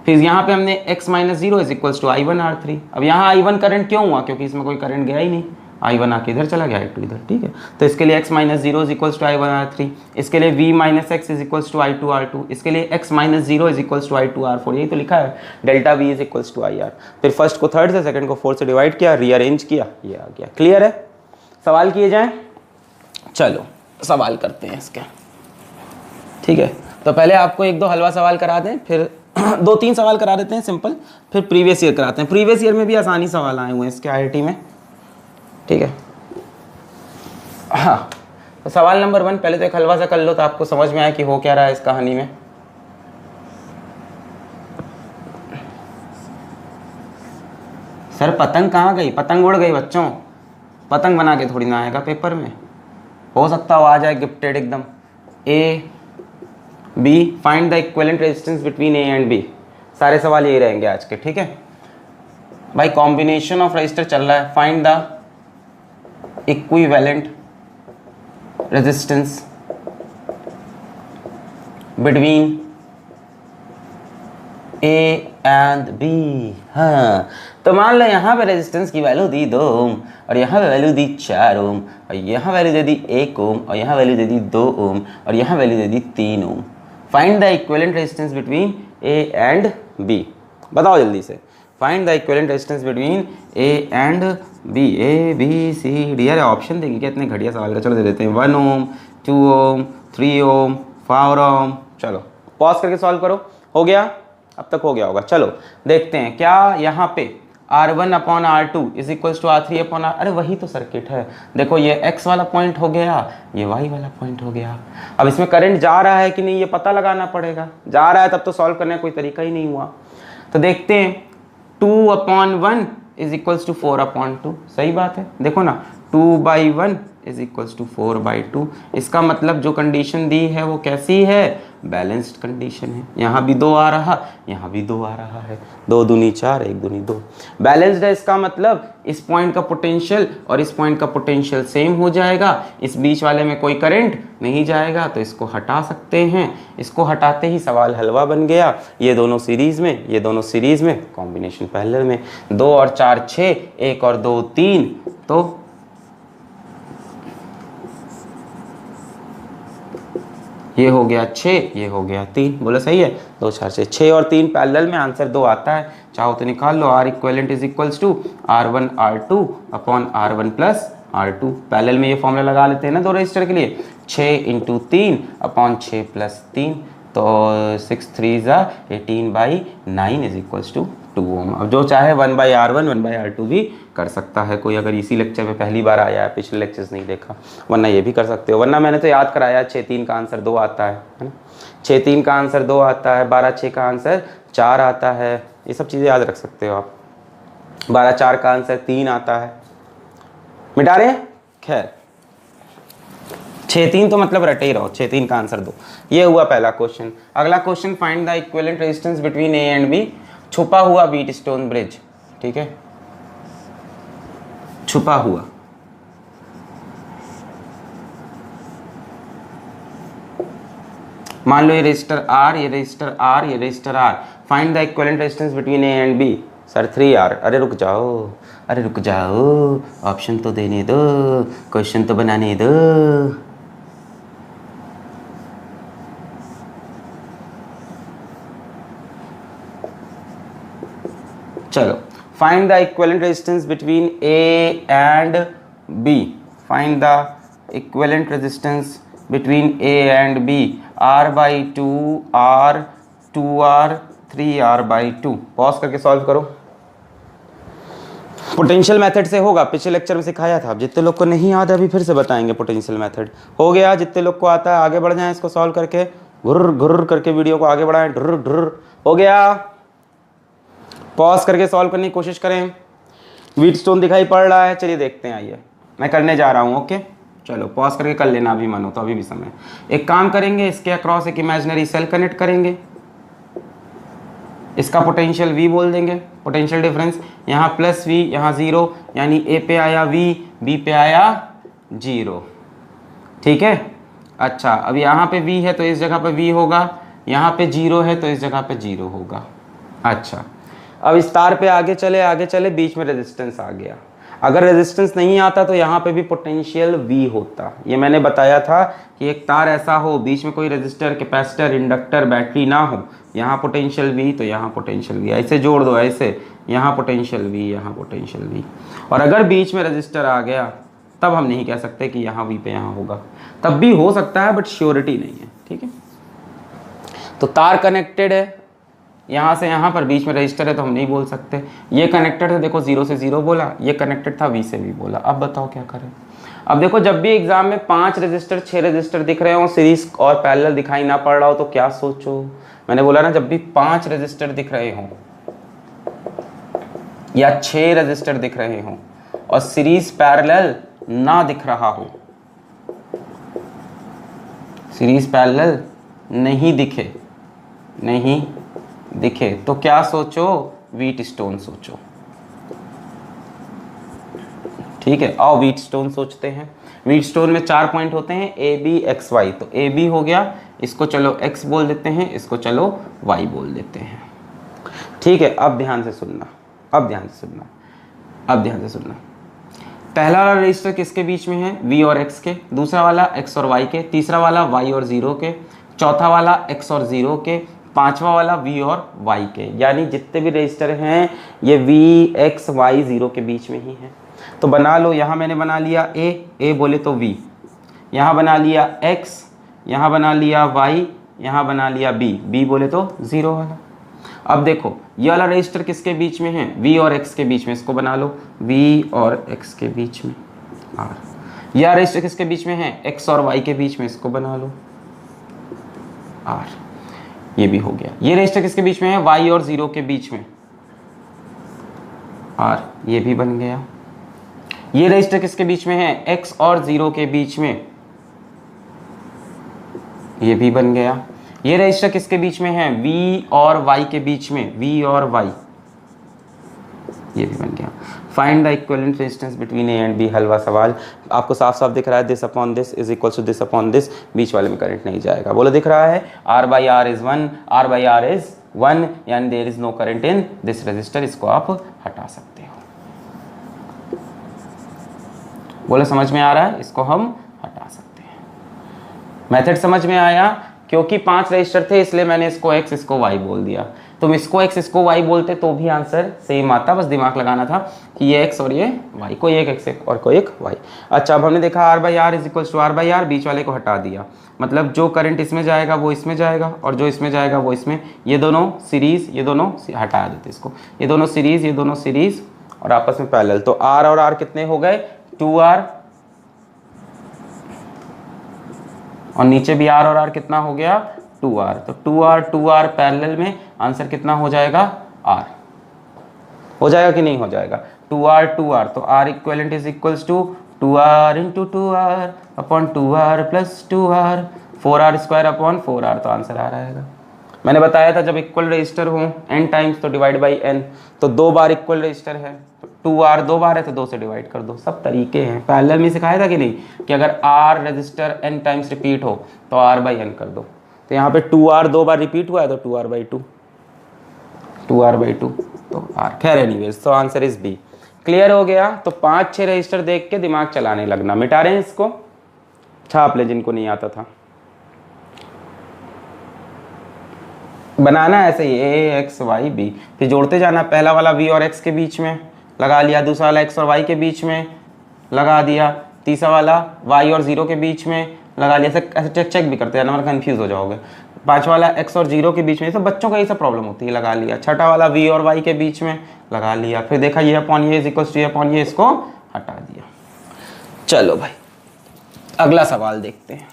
फिर यहाँ पे हमने x minus 0 is equals to I1 R3। अब यहाँ I1 करंट क्यों हुआ, क्योंकि इसमें कोई करंट गया ही नहीं, I1 आके इधर चला गया, I2 इधर, ठीक है। तो इसके लिए x minus 0 is equals to I1 R3, इसके लिए V minus x is equals to I2 R2, इसके लिए x minus 0 is equals to I2 R4, यही तो लिखा है, delta V is equals to IR। फिर फर्स्ट को थर्ड से, सेकंड को फोर्थ से डिवाइड किया, रीअरेंज किया, ये आ गया। क्लियर है? सवाल किए जाएं? चलो सवाल करते हैं इसके, ठीक है। तो पहले आपको 1-2 हलवा सवाल करा दें, फिर 2-3 सवाल करा देते हैं सिंपल, फिर प्रीवियस ईयर कराते हैं। प्रीवियस ईयर में भी आसानी सवाल आए हुए हैं इसके IIT में, ठीक है। हाँ, तो सवाल नंबर 1 पहले तो एक हलवा सा कर लो तो आपको समझ में आए कि हो क्या रहा है इस कहानी में। सर पतंग कहाँ गई? पतंग उड़ गई बच्चों, पतंग बना के थोड़ी ना आएगा पेपर में, हो सकता हो आ जाए गिफ्टेड एकदम। A B, find the equivalent resistance between A and B। सारे सवाल यही रहेंगे आज के, ठीक है भाई। कॉम्बिनेशन ऑफ रजिस्टर चल रहा है, find the equivalent resistance between A and B। हाँ, तो मान लो यहाँ पे रेजिस्टेंस की वैल्यू दी 2 ओम और यहाँ पे वैल्यू दी 4 ओम और यहाँ वैल्यू दे दी 1 ओम और यहाँ वैल्यू दे दी 2 ओम और यहाँ वैल्यू दे दी 3 ohm. Find the equivalent resistance between A and B। बताओ जल्दी से, find the equivalent resistance between A and B। A B C D। अरे ऑप्शन देंगे क्या इतने घटिया सवाल का? चलो दे देते हैं, 1 ओम, 2 ओम, 3 ओम, 4 ओम। चलो पॉज करके सॉल्व करो। हो गया? अब तक हो गया होगा। चलो देखते हैं क्या यहाँ पे R1 upon R2 is equals to R3 upon R, अरे वही तो सर्किट है। देखो ये X वाला पॉइंट हो गया, ये Y वाला पॉइंट हो गया। अब इसमें करंट जा रहा है कि नहीं ये पता लगाना पड़ेगा। जा रहा है तब तो सॉल्व करने का कोई तरीका ही नहीं हुआ। तो देखते हैं 2 upon 1 is equals to 4 upon 2, सही बात है। देखो ना 2/1 इज इक्वल्स टू 4/2, इसका मतलब जो कंडीशन दी है वो कैसी है, बैलेंस्ड कंडीशन है। यहाँ भी 2 आ रहा, यहाँ भी 2 आ रहा है, 2 दूनी 4, 1 दूनी 2, बैलेंस्ड है। इसका मतलब इस पॉइंट का पोटेंशियल और इस पॉइंट का पोटेंशियल सेम हो जाएगा, इस बीच वाले में कोई करंट नहीं जाएगा, तो इसको हटा सकते हैं। इसको हटाते ही सवाल हलवा बन गया। ये दोनों सीरीज में, ये दोनों सीरीज में, कॉम्बिनेशन पैरेलल में, 2 और 4 6, 1 और 2 3, तो ये हो गया 6, ये हो गया 3, बोलो सही है। 2 4 6, 6 और 3 पैरेलल में, आंसर 2 आता है। चाहो तो निकाल लो, R equivalent is equals to R1 R2 upon R1 plus R2। Parallel में ये फॉर्मूला लगा लेते हैं ना दो रेजिस्टर के लिए, 6 इंटू 3 अपॉन 6 प्लस 3, तो 6 3 18/9 इज इक्वल्स टू 2 ओम। अब जो चाहे 1/R1 1/R2 भी कर सकता है कोई, अगर इसी लेक्चर में पहली बार आया है, पिछले लेक्चर्स नहीं देखा, वरना ये भी कर सकते हो। वरना मैंने तो याद कराया 6 3 का आंसर 2 आता है ना, 6 3 का आंसर 2 आता है, 12 6 का आंसर 4 आता है, ये सब चीज़ें याद रख सकते हो आप। 12 4 का आंसर 3 आता है, मिटा रहे हैं, खैर 6 3 तो मतलब रटे ही रहो, 6 3 का आंसर 2। ये हुआ पहला क्वेश्चन। अगला question, find the equivalent resistance between A and B. छुपा हुआ व्हीटस्टोन ब्रिज, ठीक है, छुपा हुआ, मान लो ये रजिस्टर R, ये रजिस्टर R, ये resistor R। Find the equivalent resistance between A and B. Sir 3R। अरे रुक जाओ, अरे रुक जाओ, ऑप्शन तो देने दो, क्वेश्चन तो बनाने दो। चलो, find the equivalent resistance between A and B. Find the equivalent resistance between A and B. R/2 R 2R 3R/2। Pause करके सॉल्व करो। पोटेंशियल मेथड से होगा, पिछले लेक्चर में सिखाया था। जितने लोग को नहीं याद है अभी फिर से बताएंगे। पोटेंशियल मेथड हो गया, जितने लोग को आता है आगे बढ़ जाएं इसको सॉल्व करके, घुर्र घुर्र करके वीडियो को आगे बढ़ाएं, ढुर्र ढुर्र। हो गया, पॉज करके सॉल्व करने की कोशिश करें। व्हीटस्टोन दिखाई पड़ रहा है, चलिए देखते हैं, आइए मैं करने जा रहा हूँ। ओके चलो, पॉज करके कर लेना अभी मन हो तो, अभी भी समय। एक काम करेंगे, इसके अक्रॉस एक इमेजिनरी सेल कनेक्ट करेंगे, इसका पोटेंशियल V बोल देंगे, पोटेंशियल डिफरेंस। यहाँ प्लस V, यहाँ 0, यानी A पे आया V, B पे आया 0, ठीक है। अच्छा, अब यहाँ पे V है तो इस जगह पे V होगा, यहाँ पे 0 है तो इस जगह पे 0 होगा। अच्छा, अब इस तार पे आगे चले, बीच में रेजिस्टेंस आ गया। अगर रेजिस्टेंस नहीं आता तो यहाँ पे भी पोटेंशियल V होता। ये मैंने बताया था कि एक तार ऐसा हो, बीच में कोई रेजिस्टर, कैपेसिटर, इंडक्टर, बैटरी ना हो, यहाँ पोटेंशियल V तो यहाँ पोटेंशियल V, ऐसे जोड़ दो, ऐसे, यहाँ पोटेंशियल V, यहाँ पोटेंशियल V। और अगर बीच में रेजिस्टर आ गया तब हम नहीं कह सकते कि यहाँ V पे यहाँ होगा, तब भी हो सकता है बट श्योरिटी नहीं है, ठीक है। तो तार कनेक्टेड है यहाँ से यहाँ पर, बीच में रजिस्टर है तो हम नहीं बोल सकते। ये कनेक्टेड है, देखो 0 से 0 बोला, ये कनेक्टेड था V से V बोला। अब बताओ क्या करें। अब देखो, जब भी एग्जाम में 5 रजिस्टर 6 रजिस्टर दिख रहे हो, सीरीज और पैरेलल दिखाई ना पड़ रहा हो, तो क्या सोचो। मैंने बोला ना, जब भी 5 रजिस्टर दिख रहे हो या 6 रजिस्टर दिख रहे हो और सीरीज पैरेलल ना दिख रहा हो, सीरीज पैरेलल नहीं दिखे तो क्या सोचो, व्हीटस्टोन सोचो, ठीक है। आओ व्हीटस्टोन सोचते हैं। व्हीटस्टोन में 4 पॉइंट होते हैं, A B X Y। तो A B हो गया, इसको चलो X बोल देते हैं, इसको चलो Y बोल देते हैं, ठीक है। अब ध्यान से सुनना, अब ध्यान से सुनना। पहला वाला रजिस्टर किसके बीच में है, V और X के, दूसरा वाला X और Y के, तीसरा वाला Y और 0 के, चौथा वाला X और 0 के, पांचवा वाला V और Y के। यानी जितने भी रजिस्टर हैं ये V X Y 0 के बीच में ही है। तो बना लो, यहाँ मैंने बना लिया A बोले तो V, यहाँ बना लिया X, यहाँ बना लिया Y, यहाँ बना लिया B बोले तो 0 वाला। अब देखो ये वाला रजिस्टर किसके बीच में है, V और X के बीच में, इसको बना लो V और X के बीच में R। यह रजिस्टर किसके बीच में है, X और Y के बीच में, इसको बना लो R। ये भी हो गया। ये रजिस्टर किसके बीच में है, Y और 0 के बीच में R, ये भी बन गया। ये रजिस्टर किसके बीच में है, X और 0 के बीच में, ये भी बन गया। ये रजिस्टर किसके बीच में है, V और Y के बीच में, V और Y, ये भी बन गया। Find the equivalent resistance between A and B. हलवा सवाल, आपको साफ साफ दिख रहा है, this upon this is equal to this upon this, बीच वाले में करंट नहीं जाएगा। बोलो दिख रहा है, R by R is 1, R by R is 1, यानी there is no current in this resistor, इसको आप हटा सकते हो। बोलो समझ में आ रहा है, इसको हम हटा सकते हैं। मेथड समझ में आया, क्योंकि 5 रजिस्टर थे इसलिए मैंने इसको X इसको Y बोल दिया। तुम इसको X इसको Y बोलते तो भी आंसर सेम आता, बस दिमाग लगाना था कि ये X और ये Y, कोई एक X और कोई एक Y। अच्छा अब हमने देखा R by R is equal to R by R, बीच वाले को हटा दिया, मतलब जो करंट इसमें जाएगा वो इसमें जाएगा और जो इसमें जाएगा वो इसमें, ये दोनों सीरीज, ये दोनों हटा देते इसको, ये दोनों सीरीज, ये दोनों सीरीज और आपस में पैरेलल। तो R और R कितने हो गए, 2R, और नीचे भी R और R कितना हो गया, 2R। तो 2R पैरेलल में आंसर कितना हो जाएगा, R हो जाएगा कि नहीं हो जाएगा, 2R। तो R equivalent is equals to 2R into 2R upon 2R plus 2R, 4R square upon 4R, तो आंसर आ रहेगा। मैंने बताया था जब इक्वल रजिस्टर हो n टाइम्स तो डिवाइड बाई n, तो 2 बार इक्वल रजिस्टर है, 2R 2 बार है तो 2 से डिवाइड कर दो। सब तरीके हैं, पैरेलल में सिखाया था कि नहीं, कि अगर R register n times repeat हो तो R बाई n कर दो। तो यहाँ पे 2R 2 बार रिपीट हुआ है तो 2R बाई 2, 2R बाई 2 तो R। खैर एनीवेज, तो आंसर इज बी। क्लियर हो गया। तो 5-6 रजिस्टर देख के दिमाग चलाने लगना। मिटा रहे हैं इसको, छाप ले जिनको नहीं आता था। बनाना ऐसे ही A X Y B, फिर जोड़ते जाना। पहला वाला V और X के बीच में लगा लिया, दूसरा वाला X और Y के बीच में लगा दिया, तीसरा वाला Y और 0 के बीच में लगा लिया। ऐसे चेक भी करते हैं, नंबर कंफ्यूज हो जाओगे। पांचवा वाला X और 0 के बीच में, सब बच्चों का ये सब प्रॉब्लम होती है, लगा लिया। छठा वाला V और Y के बीच में लगा लिया, फिर देखा ये अपॉन ये इज इक्वल्स टू ये अपॉन ये, इसको हटा दिया। चलो भाई अगला सवाल देखते हैं।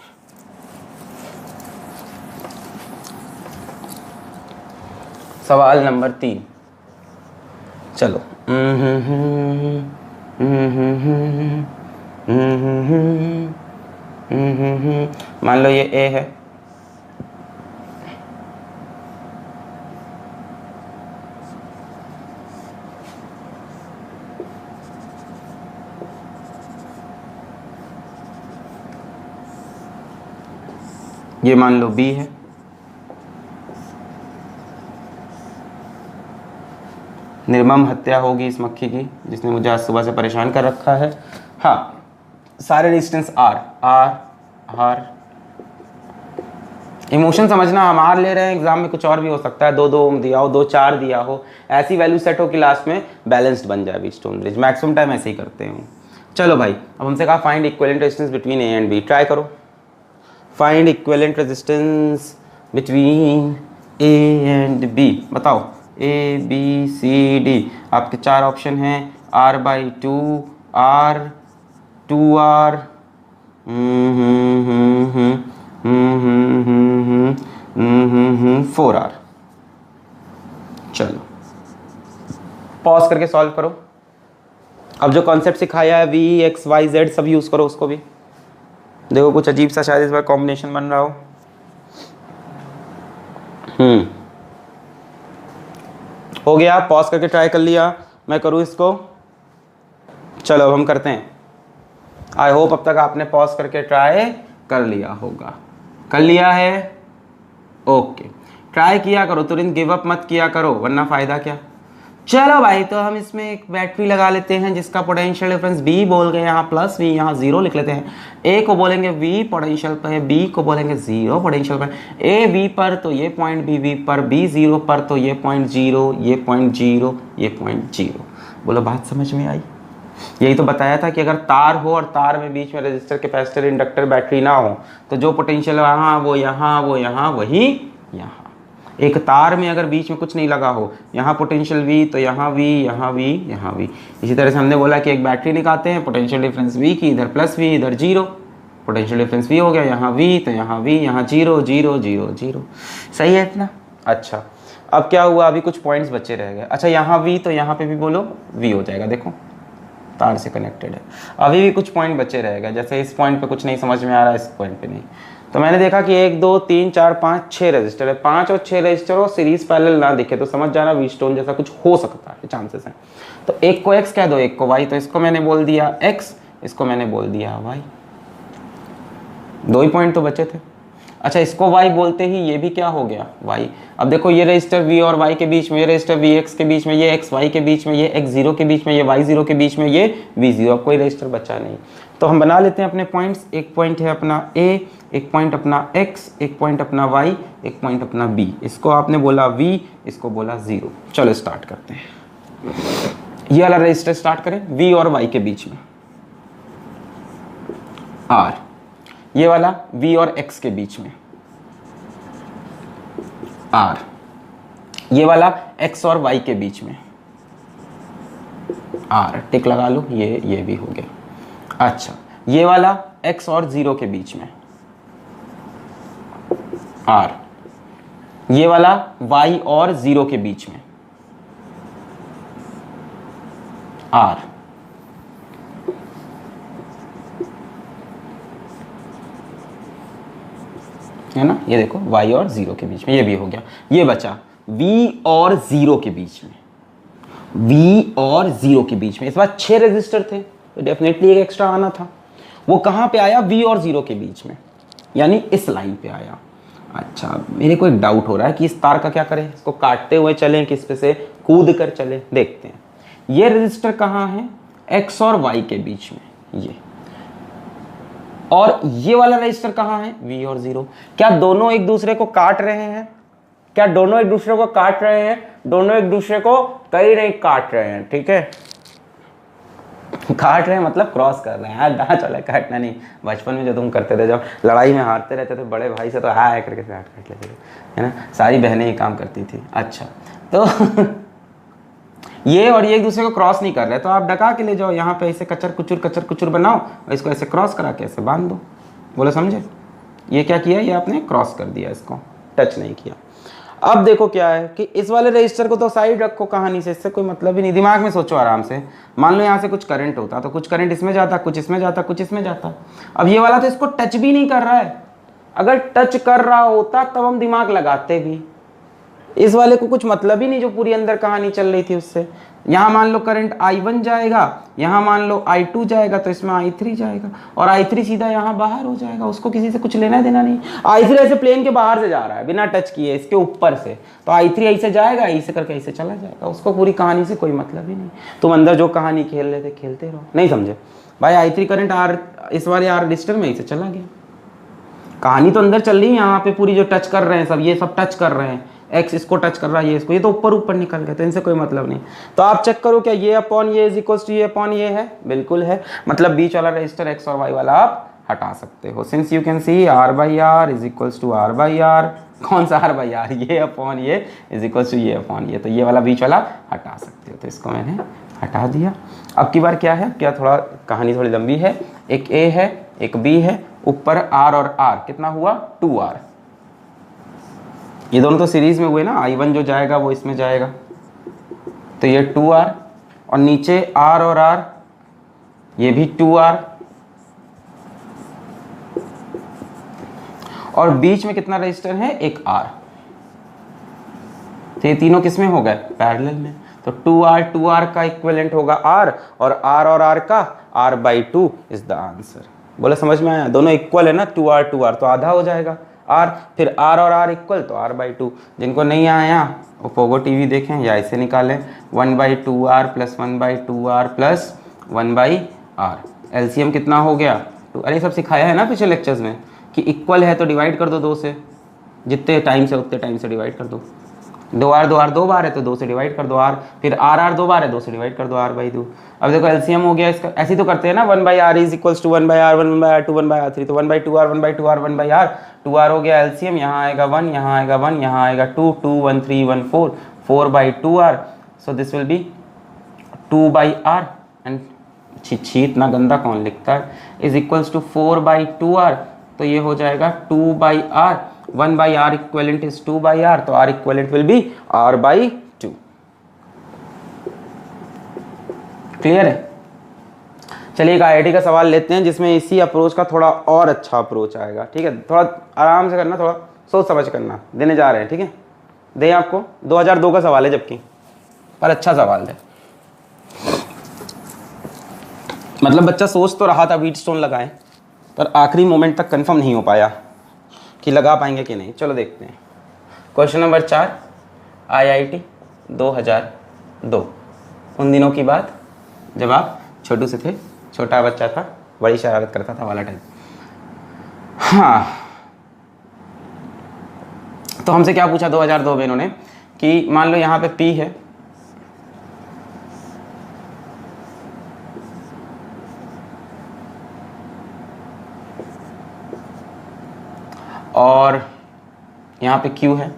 सवाल नंबर 3, चलो। मान लो ये A है, ये मान लो B है, निर्मम हत्या होगी इस मक्खी की जिसने मुझे आज सुबह से परेशान कर रखा है। हाँ, सारे resistance R R R। Emotion समझना, हम R ले रहे हैं, एग्जाम में कुछ और भी हो सकता है, 2-2 ओम दिया हो, 2-4 दिया हो, ऐसी वैल्यू सेट हो कि लास्ट में बैलेंस्ड बन जाए व्हीटस्टोन ब्रिज। मैक्सिमम टाइम ऐसे ही करते हैं। चलो भाई, अब हमसे कहा find equivalent resistance between A and B। Try करो, find equivalent resistance between A and B। बताओ, A B C D, आपके 4 ऑप्शन हैं, R by 2 R 2R 4R। चलो पॉज करके सॉल्व करो। अब जो कॉन्सेप्ट सिखाया है V X Y Z सब यूज करो उसको भी। देखो कुछ अजीब सा शायद इस बार कॉम्बिनेशन बन रहा हो। हो गया, पॉज करके ट्राई कर लिया। मैं करूँ इसको, चलो अब हम करते हैं। आई होप अब तक आपने पॉज करके ट्राई कर लिया होगा। कर लिया है, ओके। ट्राई किया करो, तुरंत गिव अप मत किया करो, वरना फायदा क्या। चलो भाई, तो हम इसमें एक बैटरी लगा लेते हैं जिसका पोटेंशियल डिफरेंस B बोल गए, यहाँ प्लस V, यहाँ 0 लिख लेते हैं। A को बोलेंगे V पोटेंशियल पर है, B को बोलेंगे 0 पोटेंशियल पर। A V पर तो ये पॉइंट B V पर, B 0 पर तो ये पॉइंट 0, ये पॉइंट 0, ये पॉइंट 0। बोलो बात समझ में आई। यही तो बताया था कि अगर तार हो और तार में बीच में रेजिस्टर, कैपेसिटर, इंडक्टर, बैटरी ना हो तो जो पोटेंशियल यहाँ वो यहाँ वो यहाँ वही यहाँ। एक तार में अगर बीच में कुछ नहीं लगा हो, यहाँ पोटेंशियल V तो यहाँ V, यहाँ V, यहाँ V। इसी तरह से हमने बोला कि एक बैटरी निकालते हैं, पोटेंशियल डिफरेंस V की, इधर प्लस V इधर जीरो, पोटेंशियल डिफरेंस V हो गया, यहाँ V तो यहाँ V, यहाँ जीरो जीरो जीरो जीरो। सही है इतना? अच्छा अब क्या हुआ, अभी कुछ पॉइंट्स बचे रह गए। अच्छा यहाँ V तो यहाँ पे भी बोलो V हो जाएगा, देखो तार से कनेक्टेड है। अभी भी कुछ पॉइंट बचे रह गए, जैसे इस पॉइंट पे कुछ नहीं समझ में आ रहा है, इस पॉइंट पे नहीं। तो मैंने देखा कि 1 2 3 4 5 6 रजिस्टर है, 5 और 6 रजिस्टर और सीरीज पैरेलल ना दिखे तो समझ जाना व्हीटस्टोन जैसा कुछ हो सकता है, चांसेस हैं। तो एक को x कह दो, एक को y, तो इसको मैंने बोल दिया x, इसको मैंने बोल दिया y। 2 ही पॉइंट तो बचे थे। अच्छा इसको y बोलते ही ये भी क्या हो गया y। अब देखो ये रजिस्टर v और y के बीच में, ये रजिस्टर vx के बीच में, ये xy के बीच में, ये x0 के बीच में, ये y0 के बीच में, ये v0, अब कोई रजिस्टर बचा नहीं। तो हम बना लेते हैं अपने पॉइंट्स। एक पॉइंट है अपना a, एक पॉइंट अपना x, एक पॉइंट अपना y, एक पॉइंट अपना b। इसको आपने बोला v, इसको बोला 0। चलो स्टार्ट करते हैं। ये वाला रजिस्टर स्टार्ट करें v और y के बीच में r, ये वाला v और x के बीच में r, ये वाला x और y के बीच में r, टिक लगा लो, ये भी हो गया। अच्छा ये वाला x और 0 के बीच में r, ये वाला y और 0 के बीच में r, है ना, ये देखो y और 0 के बीच में, ये भी हो गया। ये बचा v और 0 के बीच में, v और 0 के बीच में। इस बार 6 रजिस्टर थे तो डेफिनेटली एक एक्स्ट्रा आना था। वो कहाँ पे आया? v और 0 के बीच में, यानी इस लाइन पे आया। अच्छा मेरे को एक डाउट हो रहा है कि इस तार का क्या करें, इसको काटते हुए चलें कि इस पे से कूद कर चले, देखते हैं। ये रजिस्टर कहाँ है? x और y के बीच में ये, और ये वाला रजिस्टर कहाँ है? v और 0। क्या दोनों एक दूसरे को काट रहे हैं? क्या दोनों एक दूसरे को काट रहे हैं? दोनों एक दूसरे को कहीं नहीं काट रहे हैं, ठीक है। काट रहे हैं मतलब क्रॉस कर रहे हैं। यार कहाँ चला, काटना नहीं। बचपन में जो तुम करते थे, जब लड़ाई में हारते रहते थे बड़े भाई से, तो हाँ करके काट लेते थे, है ना। सारी बहनें ही काम करती थी। अच्छा तो ये और ये एक दूसरे को क्रॉस नहीं कर रहे, तो आप डका के ले जाओ यहाँ पे, ऐसे कचर कुचर बनाओ और इसको ऐसे क्रॉस करा के ऐसे बांध दो। बोले समझे? ये क्या किया, ये आपने क्रॉस कर दिया, इसको टच नहीं किया। अब देखो क्या है कि इस वाले रजिस्टर को तो साइड रखो कहानी से, इससे कोई मतलब ही नहीं। दिमाग में सोचो आराम से। मान लो यहाँ से कुछ करंट होता तो कुछ करंट इसमें जाता, कुछ इसमें जाता, कुछ इसमें जाता। अब ये वाला तो इसको टच भी नहीं कर रहा है। अगर टच कर रहा होता तब हम दिमाग लगाते भी। इस वाले को कुछ मतलब ही नहीं जो पूरी अंदर कहानी चल रही थी उससे। यहाँ मान लो करंट I1 जाएगा, यहाँ मान लो I2 जाएगा, तो इसमें I3 जाएगा, और I3 सीधा यहाँ बाहर हो जाएगा। उसको किसी से कुछ लेना देना नहीं। I3 ऐसे प्लेन के बाहर से जा रहा है बिना टच किए, इसके ऊपर से, तो I3 ऐसे जाएगा, ऐसे करके ऐसे चला जाएगा। उसको पूरी कहानी से कोई मतलब ही नहीं। तुम अंदर जो कहानी खेल रहे थे खेलते रहो। नहीं समझे भाई? I3 करंट इस वाले R रजिस्टर में ऐसे चला गया। कहानी तो अंदर चल रही है यहाँ पे पूरी। जो टच कर रहे हैं सब, ये सब टच कर रहे हैं। x इसको टच कर रहा है, ये इसको, ये तो ऊपर ऊपर निकल गया, तो इनसे कोई मतलब नहीं। तो आप चेक करो क्या ये अपॉन ये इज इक्वल्स टू ये अपॉन ये है? बिल्कुल है। मतलब बीच वाला रजिस्टर x और y वाला आप हटा सकते हो। Since you can see r by R is equals to r by R. कौन सा r बाई आर? ये अपॉन ये इज इक्वल्स टू ये अपॉन ये। तो ये वाला बीच वाला हटा सकते हो, तो इसको मैंने हटा दिया। अब की बार क्या है, क्या थोड़ा कहानी थोड़ी लंबी है। एक a है, एक b है, ऊपर r और r कितना हुआ? 2r। ये दोनों तो सीरीज में हुए ना, I1 जो जाएगा वो इसमें जाएगा, तो ये 2r, और नीचे r और r, ये भी 2r, और बीच में कितना रजिस्टर है? एक r। तो ये तीनों किसमें हो गए? पैरेलल में। तो 2r का इक्विवेलेंट होगा r, और r का r/2 इज द आंसर। बोले समझ में आया? दोनों इक्वल है ना, 2r तो आधा हो जाएगा r, फिर r और r इक्वल तो r/2। जिनको नहीं आया वो पोगो टीवी देखें या ऐसे निकालें, 1/2r plus 1/2r plus 1/r। LCM कितना हो गया? 2। अरे सब सिखाया है ना पिछले लेक्चर्स में कि इक्वल है तो डिवाइड कर दो 2 से, जितने टाइम से उतने टाइम से डिवाइड कर दो। दो आर दो बार है तो 2 से डिवाइड कर दो आर, फिर आर दो बार है 2 से डिवाइड कर दो आर बाई 2। अब देखो एलसीएम हो गया इसका, ऐसे तो करते हैं ना, 1/r is equals to 1/r 1/r 2 1/r 3, तो 1/2r 1/2r 1/r 2r हो गया एलसीएम, यहाँ आएगा 1, यहाँ आएगा 1, यहाँ आएगा 2 2 1 3 1 4 4/2r, so this will be 2/r and छी इतना गंदा कौन लिखता है, इज इक्वल्स टू 4/2r, तो ये हो जाएगा 2/r, 1/r equivalent is 2/r, तो r equivalent will be r/2। Clear है? चलिए एक आईआईटी का सवाल लेते हैं जिसमें इसी अप्रोच का थोड़ा और अच्छा अप्रोच आएगा, ठीक है? थोड़ा आराम से करना, थोड़ा सोच समझ करना, देने जा रहे हैं, ठीक है? दें आपको 2002 का सवाल है जबकि, पर अच्छा सवाल है, मतलब बच्चा सोच तो रहा था बीट स्टोन लगाएं, पर आखिरी मोमेंट तक कंफर्म नहीं हो पाया कि लगा पाएंगे कि नहीं। चलो देखते हैं। क्वेश्चन नंबर 4, आईआईटी 2002, उन दिनों की बात जब आप छोटू से थे, छोटा बच्चा था, बड़ी शरारत करता था वाला टाइम। हाँ, तो हमसे क्या पूछा 2002 में इन्होंने कि मान लो यहाँ पे P है और यहाँ पे Q है,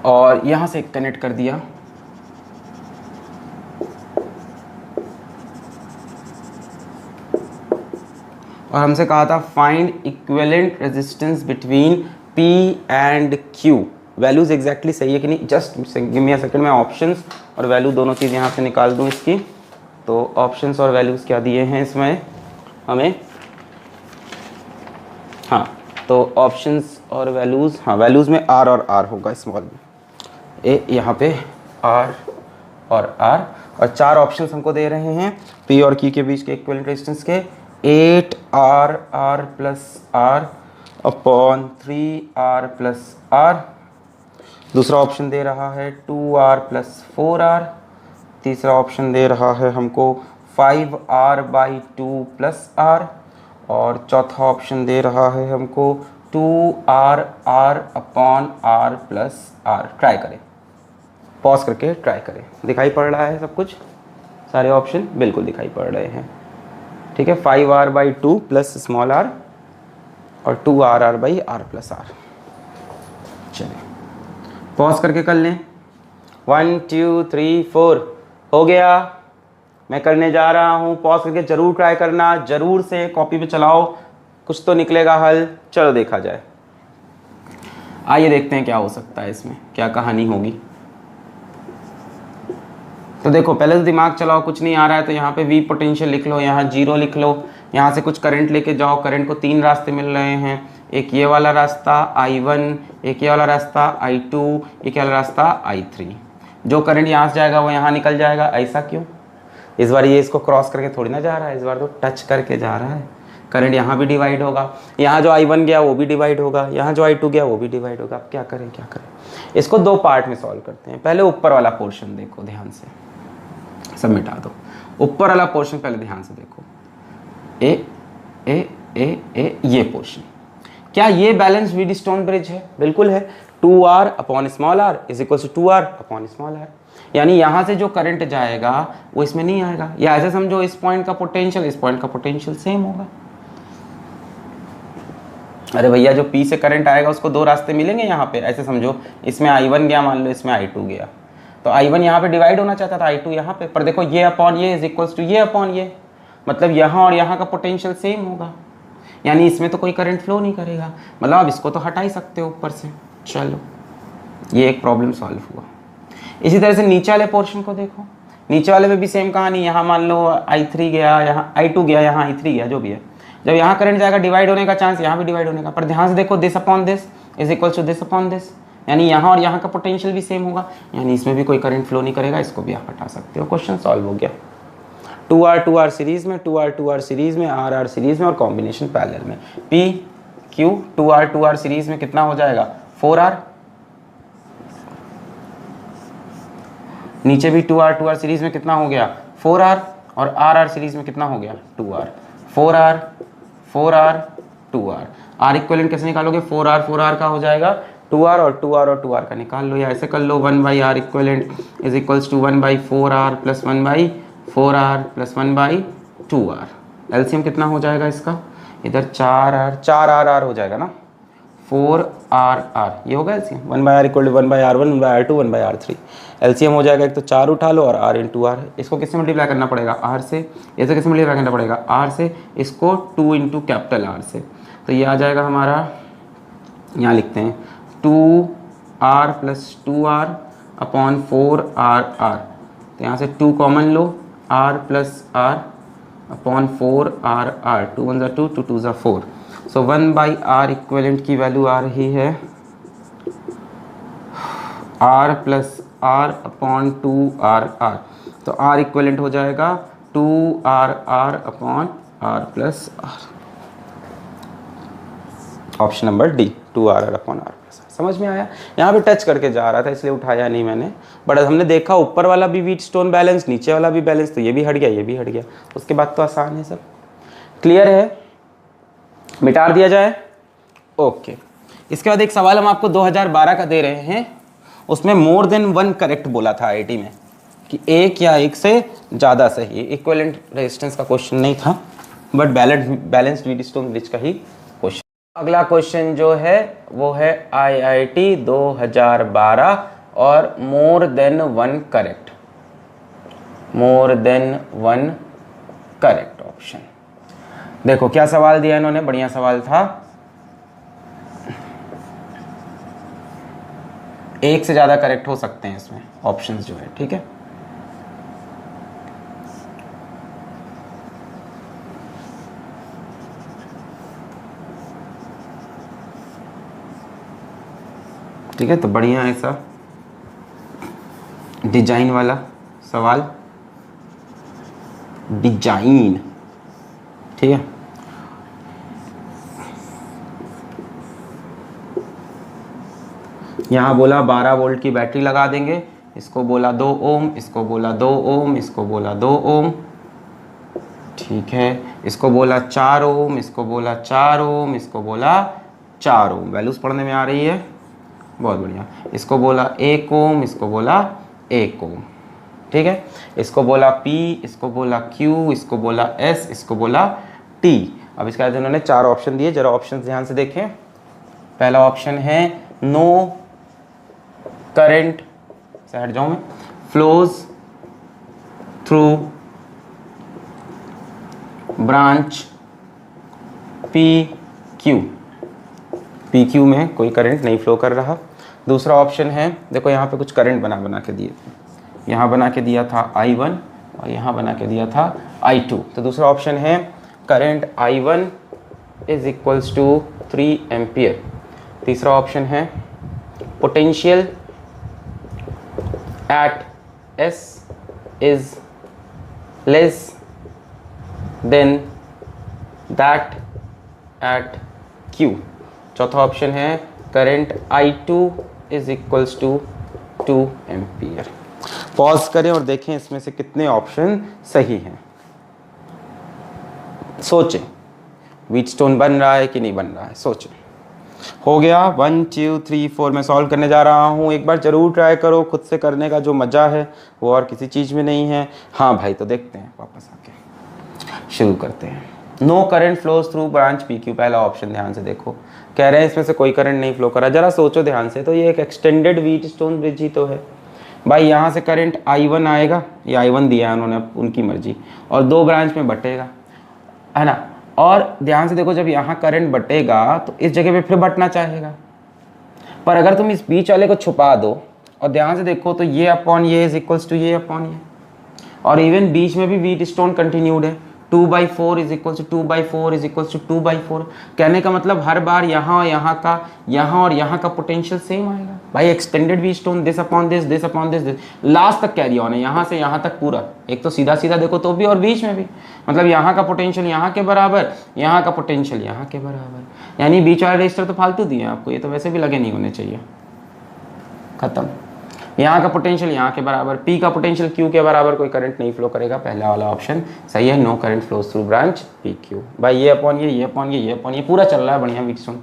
और यहाँ से कनेक्ट कर दिया, और हमसे कहा था find equivalent resistance between P and Q। Values exactly सही है कि नहीं, just give me a second, मैं ऑप्शंस और वैल्यू दोनों चीज़ यहाँ से निकाल दूँ इसकी। तो ऑप्शंस और वैल्यूज़ क्या दिए हैं इसमें हमें, हाँ, तो ऑप्शंस और वैल्यूज़, हाँ वैल्यूज़ में R और R होगा, स्मॉल में ए, यहाँ पे R और R, और 4 ऑप्शंस हमको दे रहे हैं P और Q के बीच के इक्विवेलेंट रेजिस्टेंस के, 8R plus R upon 3R plus R। दूसरा ऑप्शन दे रहा है 2R प्लस 4R। तीसरा ऑप्शन दे रहा है हमको 5R/2 प्लस R। और चौथा ऑप्शन दे रहा है हमको 2R upon R plus R। Try करें, पॉज करके ट्राई करें। दिखाई पड़ रहा है सब कुछ, सारे ऑप्शन बिल्कुल दिखाई पड़ रहे हैं, ठीक है? 5R/2 प्लस स्मॉल r और 2R/R प्लस R। चलिए पॉज करके कर लें, 1 2 3 4 हो गया। मैं करने जा रहा हूँ, पॉज करके जरूर ट्राई करना, जरूर से कॉपी पे चलाओ, कुछ तो निकलेगा हल। चलो देखा जाए, आइए देखते हैं क्या हो सकता है इसमें, क्या कहानी होगी। तो देखो पहले तो दिमाग चलाओ, कुछ नहीं आ रहा है तो यहाँ पे V पोटेंशियल लिख लो, यहाँ 0 लिख लो, यहाँ से कुछ करंट लेके जाओ। करंट को 3 रास्ते मिल रहे हैं, एक ये वाला रास्ता I1, एक ये वाला रास्ता I2, एक ये वाला रास्ता I3। जो करंट यहाँ से जाएगा वो यहाँ निकल जाएगा। ऐसा क्यों? इस बार ये इसको क्रॉस करके थोड़ी ना जा रहा है, इस बार तो टच करके जा रहा है। करंट यहाँ भी डिवाइड होगा, यहाँ जो I1 गया वो भी डिवाइड होगा, यहाँ जो I2 गया वो भी डिवाइड होगा। अब क्या करें क्या करें? इसको 2 पार्ट में सॉल्व करते हैं। पहले ऊपर वाला पोर्शन देखो ध्यान से, सब मिटा दो। ऊपर वाला पोर्शन पहले ध्यान से देखो, ए ए ए ए ये पोर्शन, क्या ये बैलेंस व्हीटस्टोन ब्रिज है? बिल्कुल है। 2R upon small r is equal to 2R upon small r, यानी यहाँ से जो करंट जाएगा वो इसमें नहीं आएगा। या ऐसे समझो इस पॉइंट का पोटेंशियल इस पॉइंट का पोटेंशियल सेम होगा। अरे भैया जो P से करंट आएगा उसको 2 रास्ते मिलेंगे यहाँ पे। ऐसे समझो इसमें I1 गया, मान लो इसमें I2 गया, तो I1 यहाँ पे डिवाइड होना चाहता था, I2 यहाँ पे, पर देखो ये अपॉन ये इज इक्वल्स टू ये अपॉन ये, मतलब यहाँ और यहाँ का पोटेंशियल सेम होगा, यानी इसमें तो कोई करंट फ्लो नहीं करेगा। मतलब आप इसको तो हटा ही सकते हो ऊपर से। चलो ये एक प्रॉब्लम सॉल्व हुआ। इसी तरह से नीचे वाले पोर्शन को देखो, नीचे वाले में भी सेम कहानी। यहाँ मान लो I3 गया, यहाँ I2 गया, यहाँ I3 गया, जो भी है। जब यहाँ करंट जाएगा डिवाइड होने का चांस, यहाँ भी डिवाइड होने का, पर ध्यान से देखो this upon this is equals to this upon this, यानी यहाँ और यहाँ का पोटेंशियल भी सेम होगा, यानी इसमें भी कोई करंट फ्लो नहीं करेगा। इसको भी आप हटा सकते हो। क्वेश्चन सॉल्व हो गया। 2R सीरीज में, 2R सीरीज में, R सीरीज में और कॉम्बिनेशन पैरेलल में। P क्यू, 2R सीरीज में कितना हो जाएगा 4R, नीचे भी 2R सीरीज में कितना हो गया 4R, और RR सीरीज में कितना हो गया 2R, 4R 2R। R equivalent कैसे निकालोगे, 4R का हो जाएगा 2R और 2R का निकाल लो, या ऐसे कर लो 1/R equivalent is equals to 1/4R plus 1/4R plus 1/2R। LCM कितना हो जाएगा इसका, इधर 4R हो जाएगा ना, 4R ये होगा LCM, 1/R equal to 1/R1 1/R2 1/R3। LCM हो जाएगा, एक तो 4 उठा लो और R इंटू R, इसको किससे मल्टीप्लाई करना पड़ेगा R से, ऐसे किससे मल्टीप्लाई करना पड़ेगा R से, इसको 2 इंटू कैपिटल R से, तो ये आ जाएगा हमारा, यहाँ लिखते हैं 2R plus 2R upon 4R, तो यहाँ से 2 कॉमन लो, R plus R upon 4R, 2 1 2 2 2 4, सो 1/R इक्वलेंट की वैल्यू आ रही है R plus R upon 2RR, तो R इक्वलेंट हो जाएगा 2RR upon R plus R, option number D 2RR upon R plus R। समझ में आया, यहाँ पे टच करके जा रहा था इसलिए उठाया नहीं मैंने, बट हमने देखा ऊपर वाला भी व्हीटस्टोन बैलेंस, नीचे वाला भी बैलेंस, तो ये भी हट गया ये भी हट गया, उसके बाद तो आसान है सब। क्लियर है, मिटा दिया जाए, ओके। इसके बाद एक सवाल हम आपको 2012 का दे रहे हैं, उसमें मोर देन 1 करेक्ट बोला था आईआईटी में कि एक या एक से ज़्यादा सही, इक्विवेलेंट रेजिस्टेंस का क्वेश्चन नहीं था, बट बैलेंस्ड व्हीटस्टोन ब्रिज का ही क्वेश्चन। अगला क्वेश्चन जो है वो है आईआईटी 2012 और more than 1 correct, more than 1 correct option. देखो क्या सवाल दिया इन्होंने, बढ़िया सवाल था, एक से ज्यादा करेक्ट हो सकते हैं इसमें ऑप्शंस जो है, ठीक है। ठीक है, तो बढ़िया ऐसा डिजाइन वाला सवाल, डिजाइन, ठीक है। यहाँ बोला 12 वोल्ट की बैटरी लगा देंगे, इसको बोला 2 ओम, इसको बोला 2 ओम, इसको बोला 2 ओम, ठीक है। इसको बोला 4 ओम, इसको बोला 4 ओम, इसको बोला 4 ओम, वैल्यूज पढ़ने में आ रही है, बहुत बढ़िया। इसको बोला 1 ओम, इसको बोला 1 ओम, ठीक है। इसको बोला P, इसको बोला Q, इसको बोला S, इसको बोला T। अब इसके बाद उन्होंने 4 ऑप्शन दिए, जरा ऑप्शन ध्यान से देखें। पहला ऑप्शन है नो करंट, से हट जाऊं मैं, फ्लोज थ्रू ब्रांच PQ में कोई करंट नहीं फ्लो कर रहा। दूसरा ऑप्शन है, देखो यहाँ पे कुछ करंट बना के दिए, यहाँ बना के दिया था I1 और यहाँ बना के दिया था I2, तो दूसरा ऑप्शन है current I1 is equals to 3 ampere. तीसरा ऑप्शन है potential at S is less than that at Q। चौथा ऑप्शन है current I2 is equals to 2 ampere. Pause करें और देखें इसमें से कितने ऑप्शन सही हैं, सोचें व्हीटस्टोन बन रहा है कि नहीं बन रहा है, सोचें। हो गया 1 2 3 4, मैं सॉल्व करने जा रहा हूँ, एक बार जरूर ट्राई करो, खुद से करने का जो मज़ा है वो और किसी चीज़ में नहीं है। हाँ भाई, तो देखते हैं, वापस आके शुरू करते हैं। No current flows through branch PQ, पहला ऑप्शन ध्यान से देखो, कह रहे हैं इसमें से कोई करंट नहीं फ्लो करा, जरा सोचो ध्यान से, तो ये एक एक्सटेंडेड व्हीटस्टोन ब्रिज ही तो है भाई। यहाँ से करंट I1 आएगा, ये I1 दिया है उन्होंने, उनकी मर्जी, और 2 ब्रांच में बटेगा, है ना। और ध्यान से देखो, जब यहाँ करंट बटेगा तो इस जगह पे फिर बटना चाहेगा, पर अगर तुम इस बीच वाले को छुपा दो और ध्यान से देखो तो ये अपॉन ये इज इक्वल्स टू ये अपॉन ये, और इवन बीच में भी व्हीटस्टोन कंटिन्यूड है, 2/4 is equal to 2/4 is equal to 2/4। कहने का मतलब हर बार यहाँ और यहाँ का पोटेंशियल सेम आएगा भाई। Extended Wheatstone, this upon this last तक कैरी ऑन है, यहाँ से यहाँ तक पूरा। एक तो सीधा सीधा देखो तो भी और बीच में भी, मतलब यहाँ का पोटेंशियल यहाँ के बराबर, यहाँ का पोटेंशियल यहाँ के बराबर, यानी बीच वाले रजिस्टर तो फालतू दिए आपको, ये तो वैसे भी लगे नहीं होने चाहिए। खत्म। यहाँ का पोटेंशियल यहाँ के बराबर, P का पोटेंशियल Q के बराबर, कोई करंट नहीं फ्लो करेगा, पहला वाला ऑप्शन सही है। No current flows through branch PQ। भाई ये अपॉन ये पूरा चल रहा है बढ़िया विक्सोन।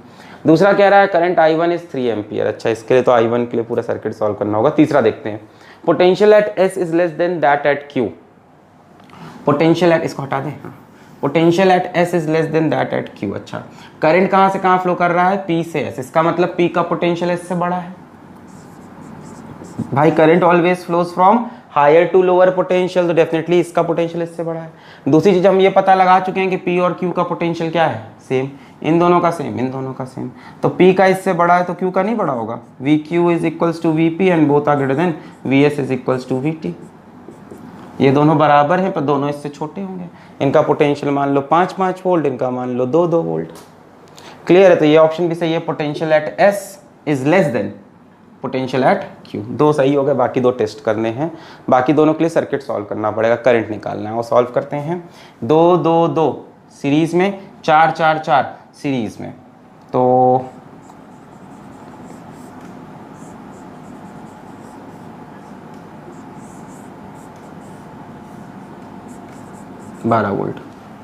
दूसरा कह रहा है करंट I1 इज 3 एम्पियर। अच्छा, इसके लिए तो I1 के लिए पूरा सर्किट सॉल्व करना होगा। तीसरा देखते हैं, potential at S is less than that at Q। Potential at, इसको हटा दें, potential at S is less than that at Q। अच्छा, करंट कहाँ से कहाँ फ्लो कर रहा है? P से S, इसका मतलब P का पोटेंशियल S से बड़ा है। भाई current always flows from higher to lower potential, तो डेफिनेटली इसका पोटेंशियल इससे बड़ा है। दूसरी चीज हम ये पता लगा चुके हैं कि P और Q का पोटेंशियल क्या है? सेम। इन दोनों का सेम, तो P का इससे बड़ा है तो Q का नहीं बड़ा होगा। VQ is equals to VP and both are greater than VS is equals to VT। ये दोनों बराबर हैं पर दोनों इससे छोटे होंगे। इनका पोटेंशियल मान लो 5 वोल्ट, इनका मान लो 2 वोल्ट। क्लियर है? तो ये ऑप्शन भी सही है, potential at S is less than potential at Q। दो सही हो गए, बाकी दो टेस्ट करने हैं। बाकी दोनों के लिए सर्किट सॉल्व करना पड़ेगा, करंट निकालना है, वो सॉल्व करते हैं। 2 सीरीज में, 4 सीरीज में, तो बारह वोल्ट।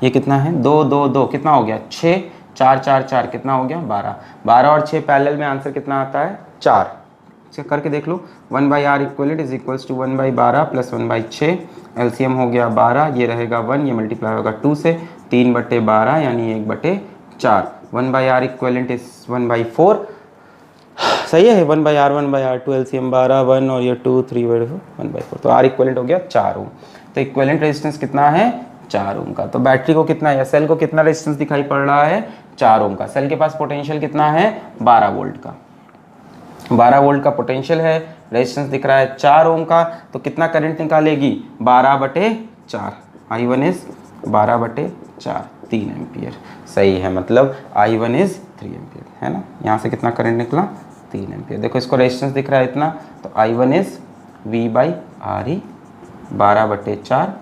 ये कितना है? 2 कितना हो गया? 6, 4 कितना हो गया? 12 और 6 पैरेलल में, आंसर कितना आता है? 4। इसे करके देख लो, 1/r equivalent is equals to 1/12 plus 1/6, LCM हो गया 12, ये रहेगा 1, ये मल्टीप्लाई होगा 2 से, 3/12 यानी 1/4। 1/r इक्वलेंट इज 1/4, सही है। 1/r 1/r 2, एलसीएम 12, 1 और ये 2, 3/4, 1/4, तो r इक्वलेंट हो गया 4 ओम। तो इक्वलेंट रेजिस्टेंस कितना है? 4 ओम का। तो बैटरी को कितना या सेल को कितना रेजिस्टेंस दिखाई पड़ रहा है? 4 ओम का। सेल के पास पोटेंशियल कितना है? 12 वोल्ट का। 12 वोल्ट का पोटेंशियल है, रेजिस्टेंस दिख रहा है 4 ओम का, तो कितना करंट निकालेगी? 12/4। I1 is 12/4, 3 ampere. सही है, मतलब I1 इज 3 एम्पियर, है ना। यहाँ से कितना करंट निकला? 3 एम्पियर। देखो इसको रेजिस्टेंस दिख रहा है इतना, तो I1 इज V/RE 12/4,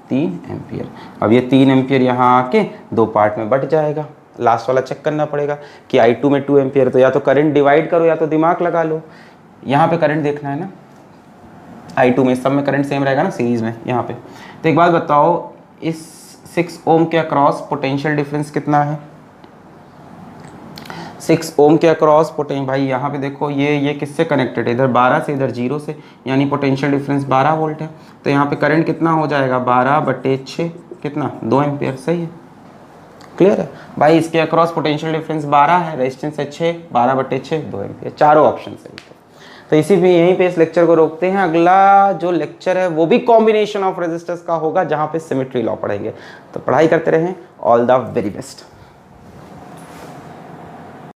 3 एम्पियर। अब ये 3 एम्पियर यहाँ आके दो पार्ट में बट जाएगा। लास्ट वाला चेक करना पड़ेगा कि I2 में 2 एम्पियर, तो या तो करंट डिवाइड करो या तो दिमाग लगा लो। यहाँ पे करंट देखना है ना, I2 में, सब में करंट सेम रहेगा ना सीरीज में यहाँ पे। तो एक बात बताओ, इस 6 ओम के अक्रॉस पोटेंशियल डिफरेंस कितना है? 6 ओम के अक्रॉस पोटेंशियल, भाई यहाँ पे देखो ये किससे कनेक्टेड है? इधर 12 से, इधर 0 से, यानी पोटेंशियल डिफरेंस 12 वोल्ट है। तो यहाँ पे करंट कितना हो जाएगा? 12/6, कितना? 2 एम्पियर। सही है, क्लियर है भाई। इसके अक्रॉस पोटेंशियल डिफरेंस 12 है, रेजिस्टेंस है 6, 12/6, 2 एम्पियर। चारों ऑप्शन सही है। तो इसी पे यहीं पे इस लेक्चर को रोकते हैं। अगला जो लेक्चर है वो भी कॉम्बिनेशन ऑफ रेजिस्टर्स का होगा, जहाँ पे सिमेट्री लॉ पढ़ेंगे। तो पढ़ाई करते रहें। All the very best.